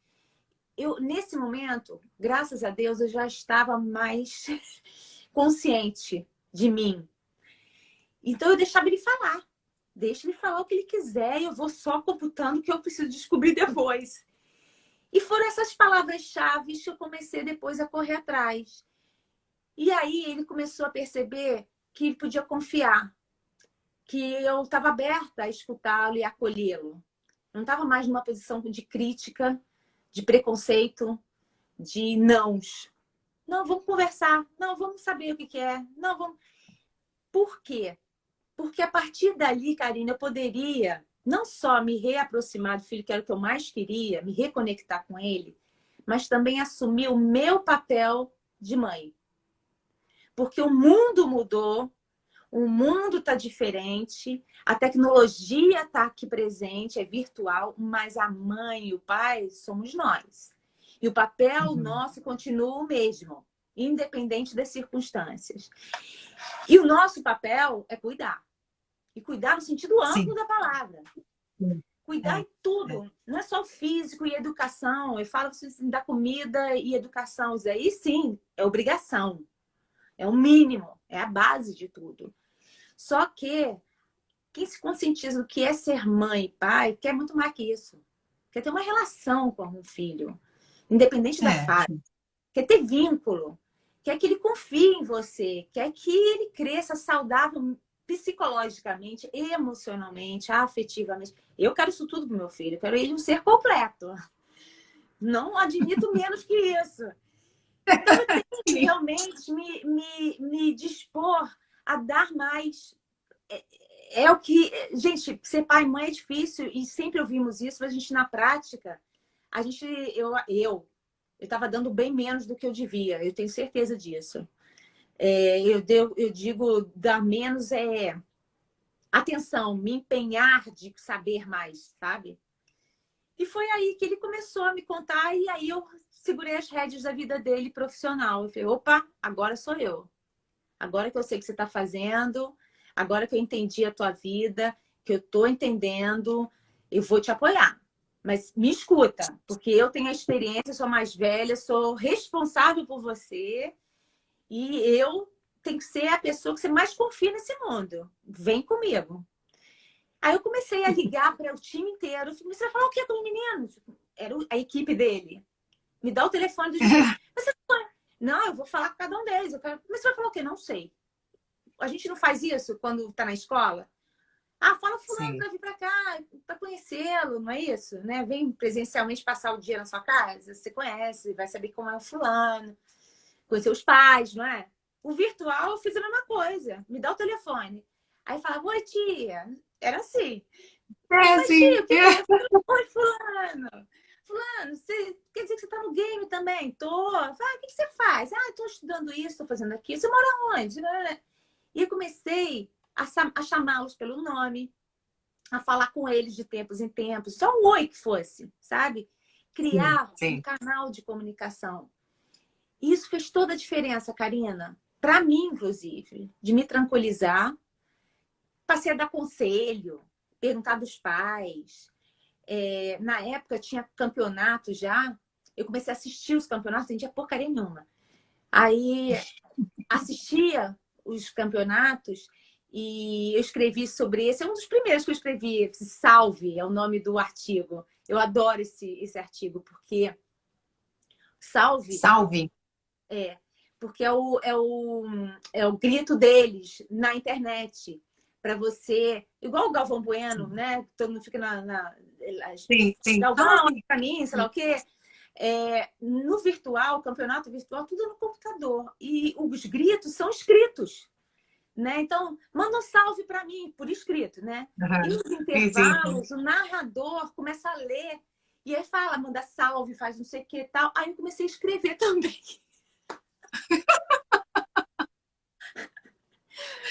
Nesse momento, graças a Deus, eu já estava mais consciente de mim. Então, eu deixava ele falar. Deixa ele falar o que ele quiser e eu vou só computando o que eu preciso descobrir depois. E foram essas palavras-chave que eu comecei depois a correr atrás. E aí ele começou a perceber que ele podia confiar, que eu estava aberta a escutá-lo e acolhê-lo. Não estava mais numa posição de crítica, de preconceito, de nãos. Não, vamos conversar. Não, vamos saber o que é. Não, vamos... Por quê? Porque a partir dali, Karina, eu poderia não só me reaproximar do filho, que era o que eu mais queria, me reconectar com ele, mas também assumir o meu papel de mãe. Porque o mundo mudou, o mundo está diferente, a tecnologia está aqui presente, é virtual, mas a mãe e o pai somos nós. E o papel nosso continua o mesmo, independente das circunstâncias. E o nosso papel é cuidar. E cuidar no sentido amplo da palavra. Cuidar em tudo. Não é só o físico e educação. Eu falo assim, da comida e educação. Isso aí, sim, é obrigação. É o mínimo. É a base de tudo. Só que quem se conscientiza do que é ser mãe e pai quer muito mais que isso. Quer ter uma relação com o filho. Independente da fase. Quer ter vínculo. Quer que ele confie em você. Quer que ele cresça saudável psicologicamente, emocionalmente, afetivamente. Eu quero isso tudo pro meu filho. Eu quero ele um ser completo. Não admito menos que isso. Então, eu tenho que realmente me dispor a dar mais. É o que... Gente, ser pai e mãe é difícil e sempre ouvimos isso, mas a gente, na prática, eu estava dando bem menos do que eu devia. Eu tenho certeza disso. Eu digo, dar menos atenção, me empenhar de saber mais, sabe? E foi aí que ele começou a me contar e aí eu segurei as rédeas da vida dele profissional. Eu falei, opa, agora sou eu. Agora que eu sei o que você está fazendo, agora que eu entendi a tua vida, que eu estou entendendo, eu vou te apoiar. Mas me escuta, porque eu tenho a experiência, sou mais velha, sou responsável por você. E eu tenho que ser a pessoa que você mais confia nesse mundo. Vem comigo. Aí eu comecei a ligar para o time inteiro. Você vai falar o que com os meninos? Era a equipe dele. Me dá o telefone dos meninos. Não, eu vou falar com cada um deles. Mas você vai falar o quê? Não sei. A gente não faz isso quando está na escola? Fala fulano para vir para cá, para conhecê-lo, não é isso? Né? Vem presencialmente passar o dia na sua casa. Você conhece, vai saber como é o fulano. Conhecer os pais, não é? O virtual eu fiz a mesma coisa. Me dá o telefone. Aí falava, oi, tia. Era assim. Oi, tia, o que é? Oi, fulano. Fulano, quer dizer que você tá no game também? Tô. Fala, o que você faz? Tô estudando isso, tô fazendo aquilo. Você mora onde? E eu comecei a chamá-los pelo nome, a falar com eles de tempos em tempos. Só um oi que fosse, sabe? Criar um canal de comunicação. Isso fez toda a diferença, Karina. Para mim, inclusive, de me tranquilizar, passei a dar conselho, perguntar dos pais. Na época tinha campeonato já. Eu comecei a assistir os campeonatos, não entendia porcaria nenhuma. Aí assistia os campeonatos e eu escrevi sobre esse. É um dos primeiros que eu escrevi. Salve é o nome do artigo. Eu adoro esse artigo, porque salve porque é o grito deles na internet. Para você, igual o Galvão Bueno, né? Todo mundo fica Sim. Galvão, olha para mim, sei lá o quê. No virtual, campeonato virtual, tudo no computador. E os gritos são escritos, né? Então, manda um salve para mim, por escrito, né? E nos intervalos, o narrador começa a ler. E aí fala, manda salve, faz não sei o que e tal. Aí eu comecei a escrever também.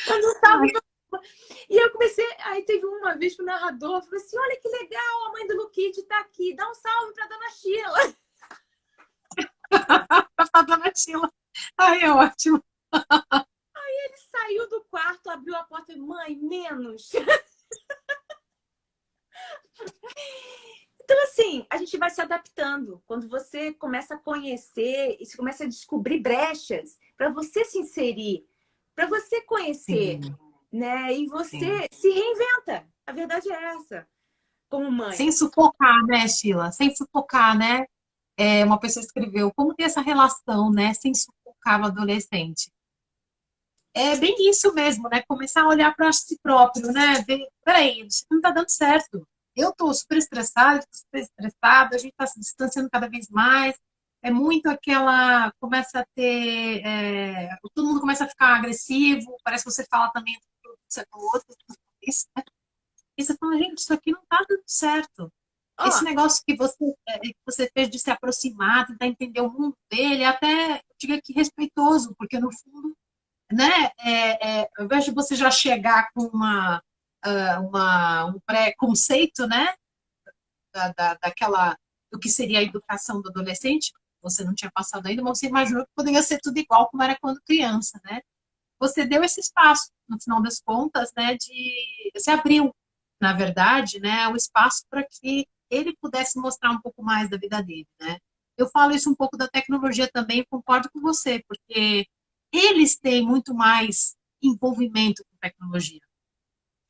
Manda um salve. E eu comecei, aí teve uma vez que o narrador falou assim, olha que legal, a mãe do Luquide tá aqui, dá um salve pra Dona Sheila. Pra Dona Sheila. Ai, é ótimo. Aí ele saiu do quarto, abriu a porta e mãe, menos. Então, assim, a gente vai se adaptando. Quando você começa a conhecer e você começa a descobrir brechas para você se inserir, para você conhecer, né? E você se reinventa. A verdade é essa, como mãe. Sem sufocar, né, Sheila? Sem sufocar, né? Uma pessoa escreveu, como ter essa relação, né? Sem sufocar o adolescente. É bem isso mesmo, né? Começar a olhar para si próprio, né? Ver, peraí, isso não está dando certo. Eu estou super estressada, a gente está se distanciando cada vez mais. É muito aquela. Começa a ter. Todo mundo começa a ficar agressivo, parece que você fala também com o outro. Isso, né? E você fala, gente, isso aqui não está dando certo. Esse negócio que você fez de se aproximar, tentar entender o mundo dele, até, eu diria que respeitoso, porque no fundo, né, ao invés de você já chegar com um preconceito, né, do que seria a educação do adolescente, você não tinha passado ainda, mas você imaginou que poderia ser tudo igual como era quando criança, né? Você deu esse espaço, no final das contas, né, você abriu, na verdade, né, o espaço para que ele pudesse mostrar um pouco mais da vida dele, né? Eu falo isso um pouco da tecnologia também, concordo com você, porque eles têm muito mais envolvimento com tecnologia.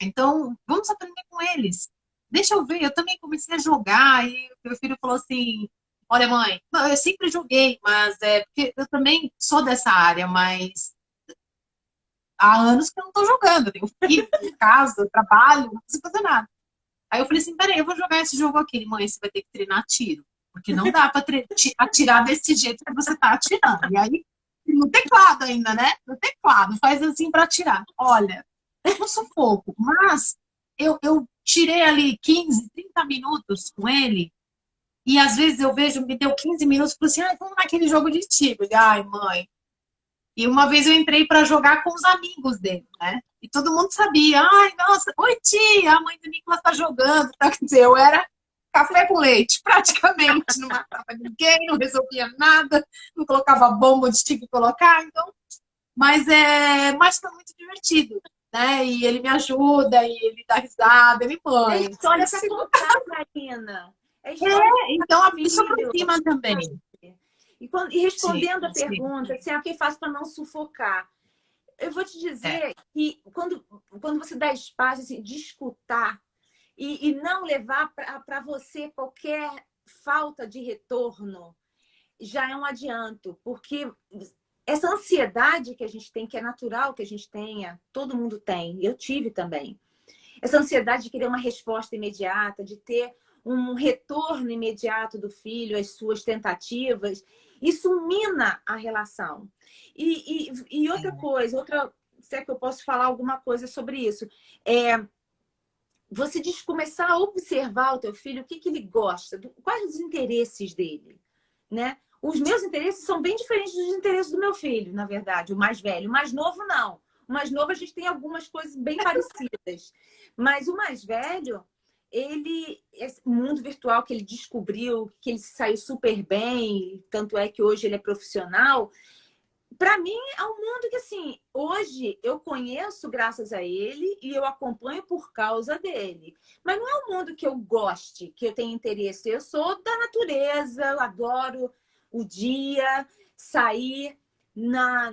Então, vamos aprender com eles. Deixa eu ver, eu também comecei a jogar e meu filho falou assim, olha mãe, eu sempre joguei, mas porque eu também sou dessa área, mas há anos que eu não estou jogando, eu tenho filho, tenho casa, eu trabalho, não preciso fazer nada. Aí eu falei assim, peraí, eu vou jogar esse jogo aqui. Mãe, você vai ter que treinar tiro, porque não dá para atirar desse jeito que você está atirando. E aí, no teclado ainda, né? No teclado, faz assim para atirar. Olha, é um sufoco, mas eu tirei ali 15, 30 minutos com ele, e às vezes eu vejo, me deu 15 minutos, e falei assim, vamos naquele jogo de tiro. Ele, ai, mãe. E uma vez eu entrei para jogar com os amigos dele, né? E todo mundo sabia. Ai, nossa, oi tia, a mãe do Nicolas tá jogando. Tá? Quer dizer, eu era café com leite, praticamente. Não matava ninguém, não resolvia nada, não colocava bomba onde tinha que colocar. Então, mas foi muito divertido, né? E ele me ajuda, e ele dá risada, ele mãe. É história pra contar, Karina. Então a pessoa aproxima também. E respondendo a pergunta, assim, o que faço para não sufocar? Eu vou te dizer que quando você dá espaço assim, de escutar e não levar para você qualquer falta de retorno, já é um adianto. Porque essa ansiedade que a gente tem, que é natural que a gente tenha, todo mundo tem, eu tive também. Essa ansiedade de querer uma resposta imediata, de ter um retorno imediato do filho, às suas tentativas, isso mina a relação. E outra coisa, se é que eu posso falar alguma coisa sobre isso, você começar a observar o teu filho, o que ele gosta, quais os interesses dele, né? Os meus interesses são bem diferentes dos interesses do meu filho, na verdade, o mais velho. O mais novo, não. O mais novo, a gente tem algumas coisas bem parecidas. Mas o mais velho, esse mundo virtual que ele descobriu, que ele saiu super bem, tanto é que hoje ele é profissional, para mim é um mundo que, assim, hoje eu conheço graças a ele e eu acompanho por causa dele. Mas não é um mundo que eu goste, que eu tenha interesse. Eu sou da natureza, eu adoro o dia, sair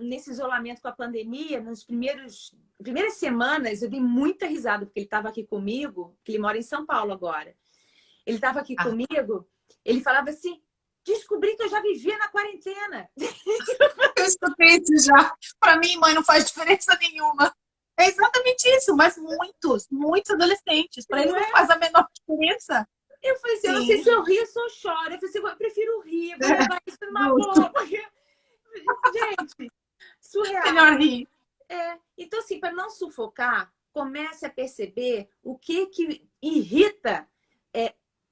nesse isolamento com a pandemia, primeiras semanas, eu dei muita risada, porque ele estava aqui comigo, que ele mora em São Paulo agora. Ele estava aqui comigo, ele falava assim, descobri que eu já vivia na quarentena. Eu escutei isso já. Para mim, mãe, não faz diferença nenhuma. É exatamente isso, mas muitos adolescentes. Para eles não faz a menor diferença. Eu falei assim, eu não sei se eu rio ou se eu choro. Eu falei assim, eu prefiro rir, vou levar isso numa boa. Porque... Gente, surreal. Melhor rir. Então, assim, para não sufocar, comece a perceber o que irrita,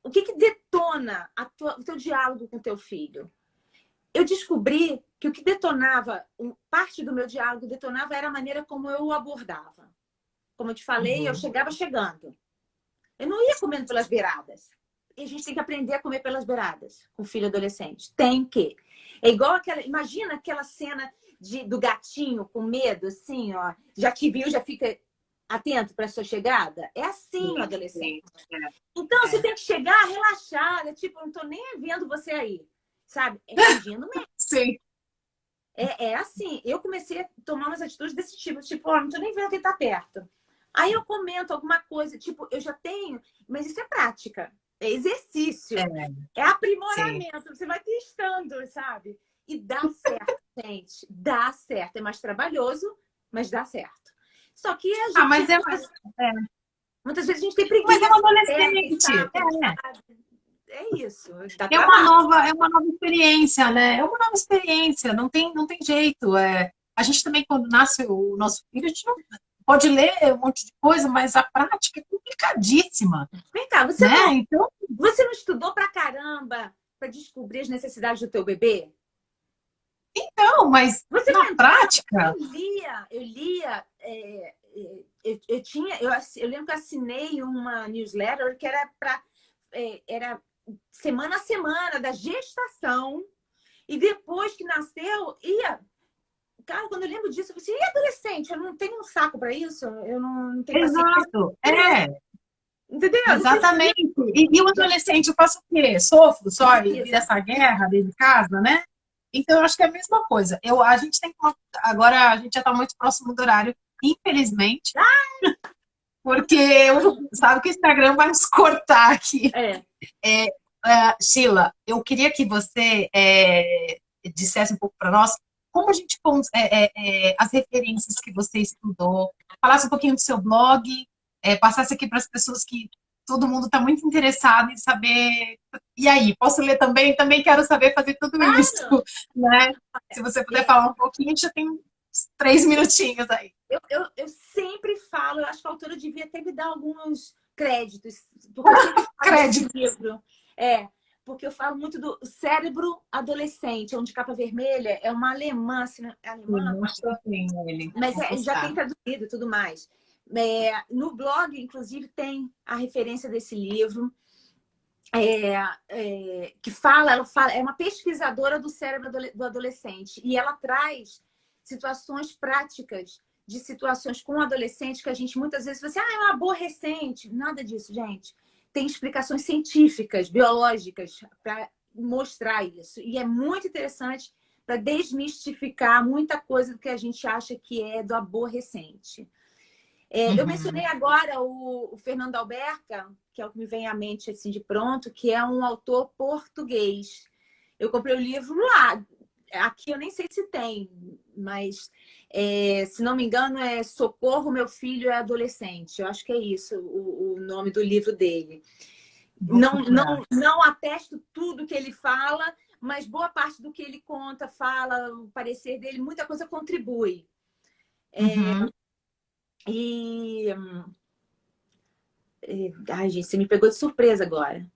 o que detona o teu diálogo com o teu filho. Eu descobri que o que detonava, parte do meu diálogo detonava era a maneira como eu o abordava. Como eu te falei, eu chegava chegando. Eu não ia comendo pelas beiradas. E a gente tem que aprender a comer pelas beiradas com o filho adolescente. Tem que. É igual imagina aquela cena do gatinho com medo, assim, ó. Já te viu, já fica atento para a sua chegada. É assim o adolescente. Então, você tem que chegar relaxada, tipo, não tô nem vendo você aí. Sabe? É fingindo mesmo. Sim. É assim. Eu comecei a tomar umas atitudes desse tipo. Tipo, ó, não tô nem vendo quem tá perto. Aí eu comento alguma coisa, tipo, eu já tenho... Mas isso é prática. É exercício. É aprimoramento. Sim. Você vai testando, sabe? E dá certo, gente. Dá certo. É mais trabalhoso, mas dá certo. Só que a gente... Muitas vezes a gente tem preguiça. Mas é um adolescente. É isso. É uma nova experiência, né? É uma nova experiência. Não tem jeito. A gente também, quando nasce o nosso filho, a gente não pode ler um monte de coisa, mas a prática é complicadíssima. Vem cá, você não estudou pra caramba para descobrir as necessidades do teu bebê? Então, mas na prática... Eu lia, eu lembro que eu assinei uma newsletter que era para... era semana a semana da gestação, e depois que nasceu, Cara, quando eu lembro disso, eu falei assim, e adolescente? Eu não tenho um saco para isso? Eu não tenho Exato, Entendeu? Exatamente. E o adolescente, eu faço o quê? Sofro só e vira essa guerra dentro de casa, né? Então, eu acho que é a mesma coisa. A gente tem que... Agora, a gente já está muito próximo do horário, infelizmente. Porque sabe que o Instagram vai nos cortar aqui. Sheila, eu queria que você dissesse um pouco para nós como a gente as referências que você estudou, falasse um pouquinho do seu blog, passasse aqui para as pessoas que todo mundo está muito interessado em saber. E aí, posso ler também? Também quero saber fazer tudo isso, né? Se você puder falar um pouquinho, já tem uns 3 minutinhos aí. Eu sempre falo, eu acho que a autora devia até me dar alguns créditos. Crédito. Livro. Porque eu falo muito do Cérebro Adolescente, onde capa vermelha é uma alemã, mas já tem traduzido e tudo mais. No blog, inclusive, tem a referência desse livro, que ela fala, é uma pesquisadora do cérebro do adolescente, e ela traz situações práticas de situações com adolescente que a gente muitas vezes fala assim, é um aborrecente. Nada disso, gente. Tem explicações científicas, biológicas para mostrar isso. E é muito interessante para desmistificar muita coisa do que a gente acha que é do aborrecente. Eu mencionei agora o Fernando Alberca, que é o que me vem à mente assim de pronto, que é um autor português. Eu comprei o livro lá. Aqui eu nem sei se tem, mas se não me engano é Socorro, Meu Filho é Adolescente. Eu acho que é isso o nome do livro dele. Não atesto tudo que ele fala, mas boa parte do que ele conta, fala, o parecer dele, muita coisa contribui. Ai, gente, você me pegou de surpresa agora.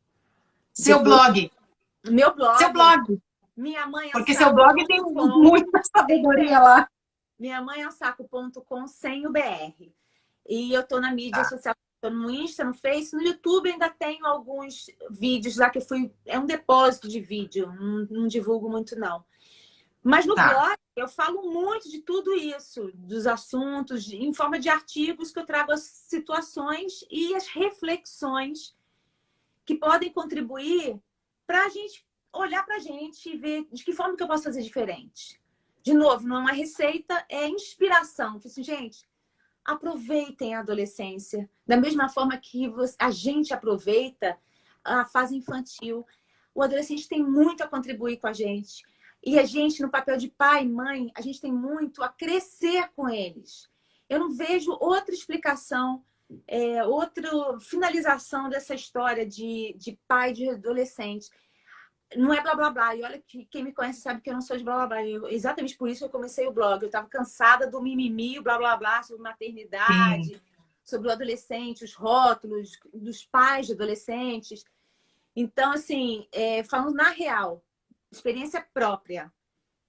Seu blog. Meu blog. Seu blog. Minha mãe Porque seu blog tem muita sabedoria lá. Minha mãe é um saco.com sem o BR. E eu tô na mídia social, tô no Insta, no Face, no YouTube ainda tenho alguns vídeos lá que eu fui... É um depósito de vídeo, não divulgo muito não. Mas no Tá. blog eu falo muito de tudo isso, dos assuntos, em forma de artigos que eu trago as situações e as reflexões que podem contribuir para a gente olhar para a gente e ver de que forma que eu posso fazer diferente. De novo, não é uma receita, é inspiração. Eu falei assim, gente, aproveitem a adolescência da mesma forma que a gente aproveita a fase infantil. O adolescente tem muito a contribuir com a gente. E a gente, no papel de pai e mãe, a gente tem muito a crescer com eles. Eu não vejo outra explicação, outra finalização dessa história de pai de adolescente. Não é blá blá blá. E olha que quem me conhece sabe que eu não sou de blá blá blá. Exatamente por isso que eu comecei o blog. Eu estava cansada do mimimi, blá blá blá, sobre maternidade, Sim. sobre o adolescente, os rótulos dos pais de adolescentes. Então, assim, falando na real, experiência própria,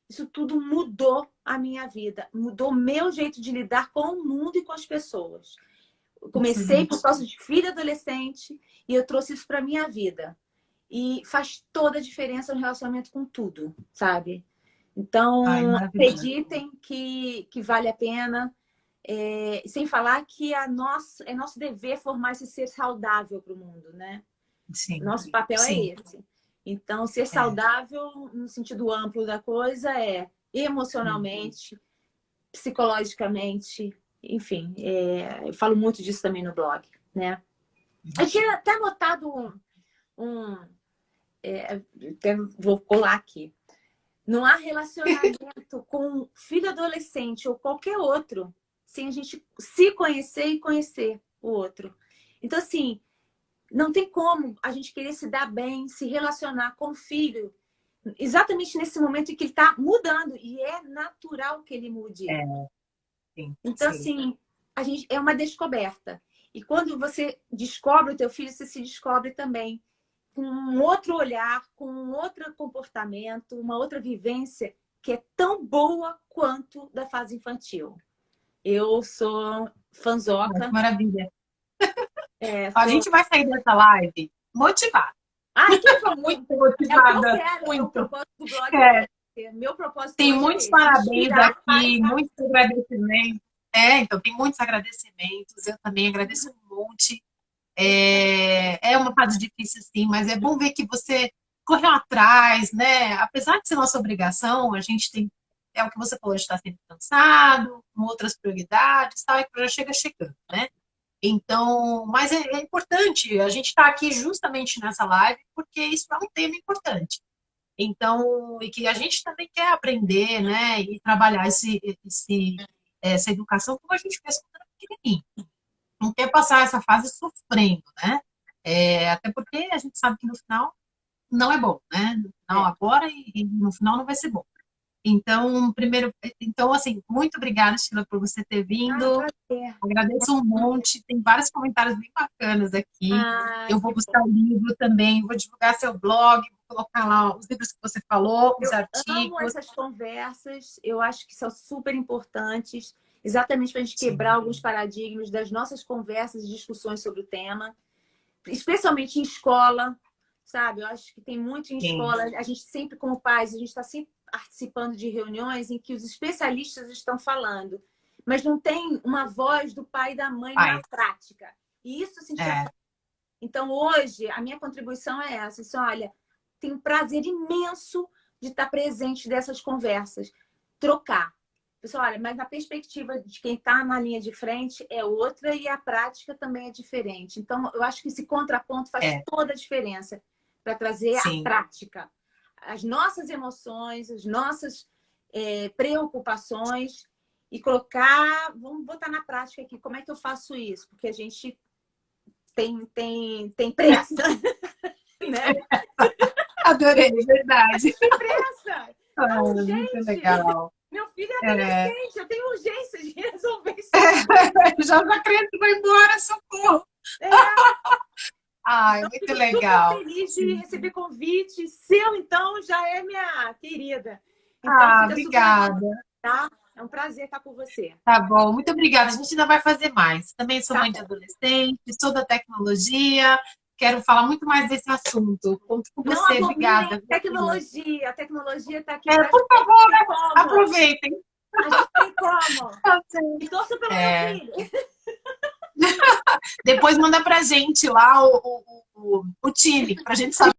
isso tudo mudou a minha vida, mudou meu jeito de lidar com o mundo e com as pessoas. Eu comecei por causa de filha adolescente e eu trouxe isso para minha vida. E faz toda a diferença no relacionamento com tudo, sabe? Então, Ai, maravilhoso. acreditem que vale a pena. Sem falar que é nosso dever formar esse ser saudável para o mundo, né? Sim. Nosso papel é Sim. esse. Então, ser saudável no sentido amplo da coisa é emocionalmente, psicologicamente, enfim. Eu falo muito disso também no blog, né? Eu tinha até anotado até vou colar aqui. Não há relacionamento com filho adolescente ou qualquer outro sem a gente se conhecer e conhecer o outro. Então, assim, não tem como a gente querer se dar bem, se relacionar com o filho, exatamente nesse momento em que ele está mudando. E é natural que ele mude. Sim. Então, Sim. assim, a gente é uma descoberta. E quando você descobre o teu filho, você se descobre também com um outro olhar, com um outro comportamento, uma outra vivência que é tão boa quanto da fase infantil. Eu sou fanzoca. Maravilha. Sou... A gente vai sair dessa live motivada. Ai, que bom! Muito É o que eu motivada. quero. Muito. O propósito do blog Meu propósito Tem hoje muitos esse, parabéns aqui, mais muitos agradecimentos. Então, tem muitos agradecimentos. Eu também agradeço um monte. É uma fase difícil, sim, mas é bom ver que você correu atrás, né? Apesar de ser nossa obrigação, a gente tem. É o que você falou, a gente está sempre cansado, com outras prioridades, tal, e já chega chegando, né? Então, mas é importante, a gente está aqui justamente nessa live porque isso é um tema importante. Então, e que a gente também quer aprender, né? E trabalhar essa educação como a gente fez quando era pequenininho. Não quer passar essa fase sofrendo, né? Até porque a gente sabe que no final não é bom, né? No final agora e no final não vai ser bom. Então, assim, muito obrigada, Sheila, por você ter vindo. Agradeço um monte, tem vários comentários bem bacanas aqui. Eu vou buscar o livro também, vou divulgar seu blog, vou colocar lá os livros que você falou, os artigos. Eu amo essas conversas, eu acho que são super importantes, exatamente para a gente quebrar alguns paradigmas das nossas conversas e discussões sobre o tema, especialmente em escola, sabe? Eu acho que tem muito em escola, a gente sempre, como pais, a gente está sempre participando de reuniões em que os especialistas estão falando, mas não tem uma voz do pai e da mãe na prática. E isso se Então, hoje, a minha contribuição é essa. Assim, olha, tenho um prazer imenso de estar presente dessas conversas. Trocar. Pessoal, olha, mas na perspectiva de quem está na linha de frente é outra e a prática também é diferente. Então, eu acho que esse contraponto faz toda a diferença para trazer a prática. As nossas emoções, as nossas preocupações e colocar, vamos botar na prática aqui, como é que eu faço isso? Porque a gente tem pressa, né? Adorei, verdade. Tem pressa! Muito legal. Meu filho é adolescente, eu tenho urgência de resolver isso. Já creio que vai embora, socorro. Então, muito legal. Estou feliz de receber convite. Seu, então, já é minha querida. Então, obrigada. Tá? É um prazer estar com você. Tá bom, muito obrigada. A gente ainda vai fazer mais. Também sou mãe de adolescente, sou da tecnologia. quero falar muito mais desse assunto. Conto com Não você, abominem obrigada. tecnologia. A tecnologia está aqui É, pra por gente. favor, Tem como. aproveitem. A gente tem como. Tá certo. E torço pelo É. meu filho. Depois manda pra gente lá o time, pra gente saber.